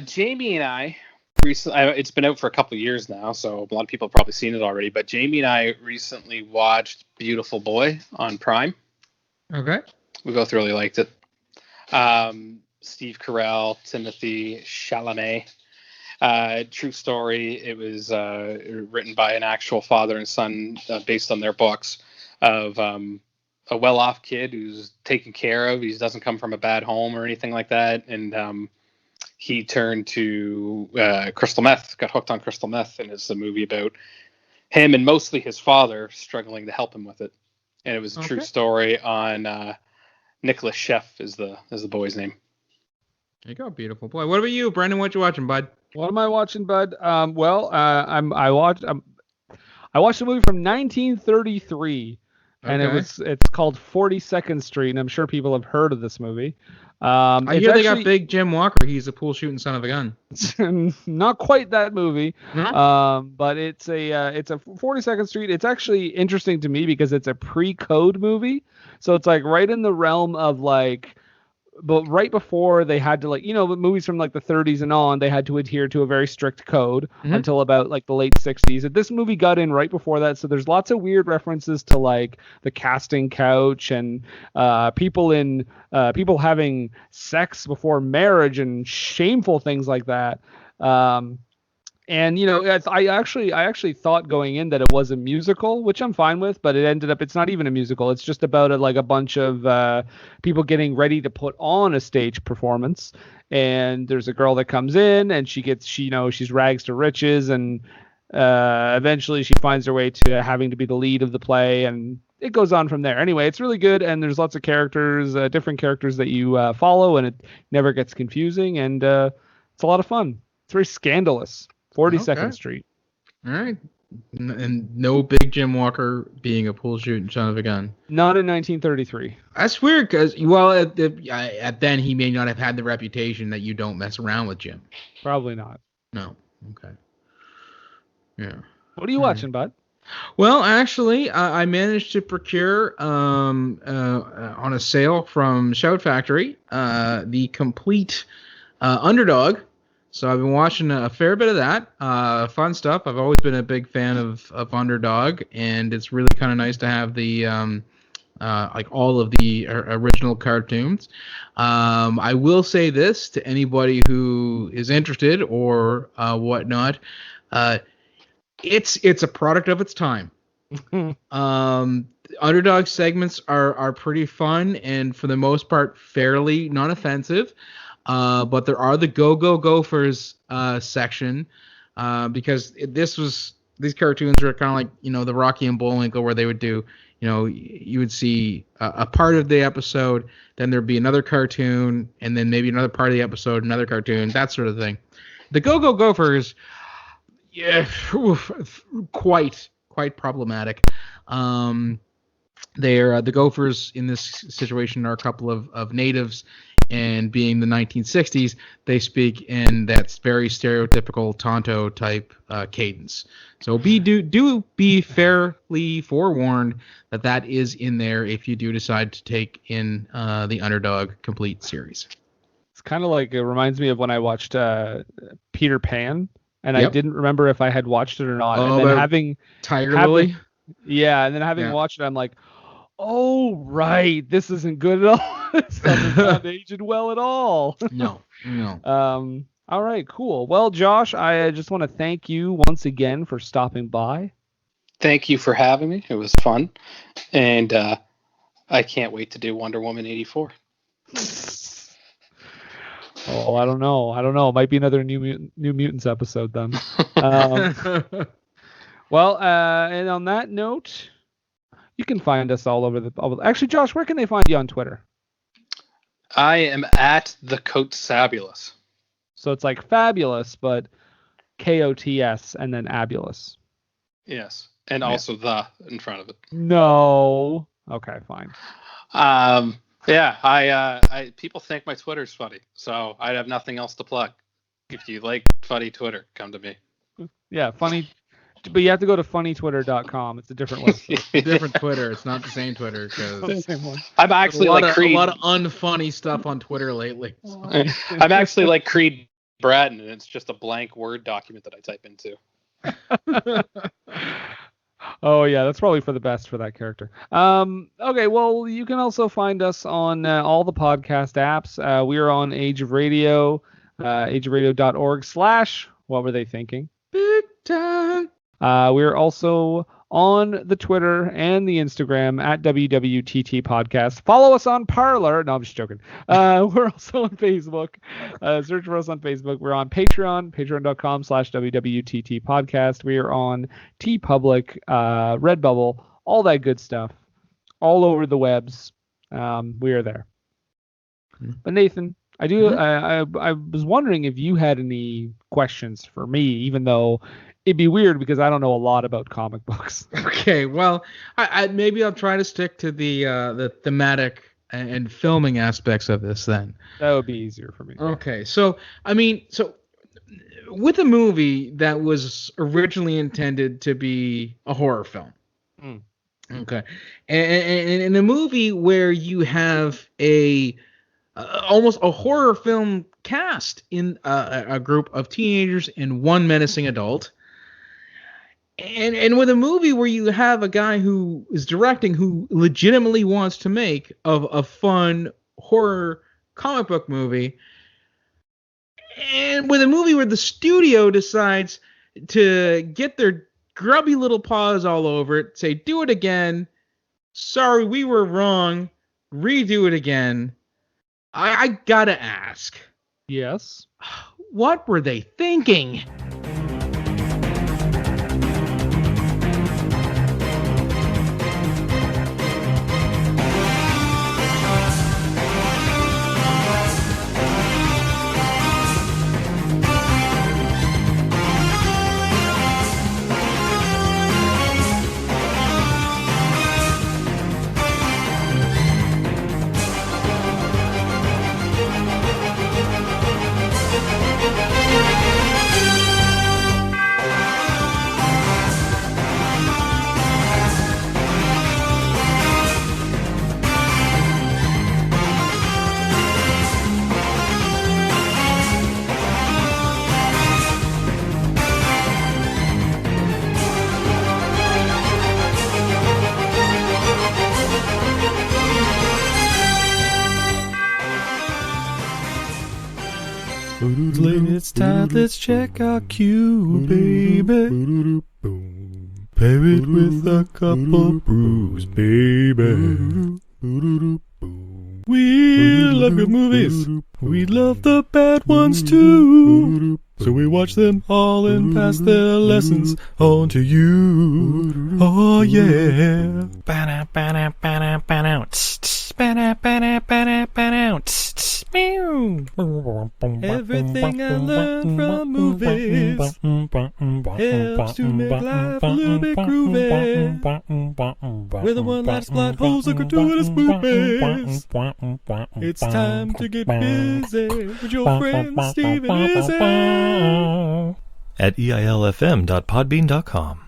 Speaker 2: Jamie and I recently, it's been out for a couple of years now, so a lot of people have probably seen it already, but Jamie and I recently watched Beautiful Boy on Prime.
Speaker 3: Okay.
Speaker 2: We both really liked it. Steve Carell, Timothy Chalamet. True story. It was written by an actual father and son, based on their books, of a well-off kid who's taken care of. He doesn't come from a bad home or anything like that, and he turned to crystal meth, got hooked on crystal meth, and it's a movie about him and mostly his father struggling to help him with it. And it was a true story on Nicholas Sheff is the boy's name.
Speaker 3: There you go, Beautiful Boy. What about you, Brendan? What you watching, bud?
Speaker 1: What am I watching, bud? I watched a movie from 1933, and it's called 42nd Street, and I'm sure people have heard of this movie.
Speaker 3: I hear they got Big Jim Walker. He's a pool shooting son of a gun.
Speaker 1: Not quite that movie, but it's a 42nd Street. It's actually interesting to me because it's a pre-code movie, so it's like right in the realm of like. But right before they had to movies from like the 30s and on, they had to adhere to a very strict code until about like the late 60s. And this movie got in right before that. So there's lots of weird references to like the casting couch and people having sex before marriage and shameful things like that. And I actually thought going in that it was a musical, which I'm fine with, but it ended up it's not even a musical. It's just about a bunch of people getting ready to put on a stage performance. And there's a girl that comes in, and she's rags to riches, and eventually she finds her way to having to be the lead of the play, and it goes on from there. Anyway, it's really good, and there's lots of characters, different characters that you follow, and it never gets confusing, and it's a lot of fun. It's very scandalous. 42nd Street.
Speaker 3: All right. And no Big Jim Walker being a pool shooting son of a gun.
Speaker 1: Not in 1933.
Speaker 3: That's weird because, at then he may not have had the reputation that you don't mess around with Jim.
Speaker 1: Probably not.
Speaker 3: No. Okay. Yeah.
Speaker 1: What are you watching, bud?
Speaker 3: Well, actually, I managed to procure on a sale from Shout Factory the complete Underdog. So I've been watching a fair bit of that. Fun stuff. I've always been a big fan of Underdog, and it's really kind of nice to have the all of the original cartoons. I will say this to anybody who is interested or whatnot. It's a product of its time. Underdog segments are pretty fun and for the most part fairly non-offensive. But there are the Gophers section because these cartoons are kind of like the Rocky and Bullwinkle, where they would do you would see a part of the episode, then there'd be another cartoon, and then maybe another part of the episode, another cartoon, that sort of thing. The Gophers, yeah, quite problematic. They're the Gophers in this situation are a couple of natives. And being the 1960s, they speak in that very stereotypical Tonto type cadence. So do be fairly forewarned that is in there if you do decide to take in the Underdog complete series.
Speaker 1: It's kind of like, it reminds me of when I watched Peter Pan, and I didn't remember if I had watched it or not. And then having
Speaker 3: Tiger Lily,
Speaker 1: and then having watched it, I'm like, oh right, this isn't good at all. This doesn't sound aged well at all.
Speaker 3: No.
Speaker 1: All right, cool. Well, Josh, I just want to thank you once again for stopping by.
Speaker 2: Thank you for having me. It was fun, and I can't wait to do Wonder Woman 84.
Speaker 1: Oh, I don't know. Might be another New Mutants episode then. Well, and on that note, you can find us all over Actually, Josh, where can they find you on Twitter?
Speaker 2: I am at the Kotsabasakis.
Speaker 1: So it's like fabulous, but Kots and then abulous.
Speaker 2: Yes, and also the in front of it.
Speaker 1: No. Okay, fine.
Speaker 2: Yeah, I people think my Twitter's funny, so I have nothing else to plug. If you like funny Twitter, come to me.
Speaker 1: Yeah, funny. But you have to go to funnytwitter.com. It's a different website.
Speaker 3: Different Twitter. It's not the same Twitter
Speaker 1: It's not the
Speaker 3: because
Speaker 1: same one.
Speaker 2: I'm actually
Speaker 3: a
Speaker 2: like Creed.
Speaker 3: lot of unfunny stuff on Twitter lately. So.
Speaker 2: I'm actually like Creed Bratton, and it's just a blank Word document that I type into.
Speaker 1: Oh yeah, that's probably for the best for that character. Okay, well you can also find us on all the podcast apps. We are on Age of Radio, ageofradio.org/ what were they thinking?
Speaker 3: Big time.
Speaker 1: We're also on the Twitter and the Instagram at WWTT Podcast. Follow us on Parler. No, I'm just joking. We're also on Facebook. Search for us on Facebook. We're on Patreon, patreon.com/WWTT Podcast. We are on TeePublic, Redbubble, all that good stuff. All over the webs. We are there. But Nathan, I was wondering if you had any questions for me, even though it'd be weird because I don't know a lot about comic books.
Speaker 3: Okay, well, I maybe I'll try to stick to the thematic and filming aspects of this then.
Speaker 1: That would be easier for me.
Speaker 3: Okay, so with a movie that was originally intended to be a horror film. Okay, and in a movie where you have almost a horror film cast in a group of teenagers and one menacing adult. And with a movie where you have a guy who is directing who legitimately wants to make a fun horror comic book movie, and with a movie where the studio decides to get their grubby little paws all over it, say, do it again, sorry, we were wrong, redo it again, I gotta ask.
Speaker 1: Yes.
Speaker 3: What were they thinking?
Speaker 7: It's time, let's check our cue, baby. Pair it with a couple brews, baby. We love good movies. We love the bad ones too. So we watch them all and pass their lessons on to you. Oh yeah. Everything I learned from movies helps to make life a little bit groovy. With a one-liner plot, holes and gratuitous movies. It's time to get busy with your friend Steve and Izzy at eilfm.podbean.com.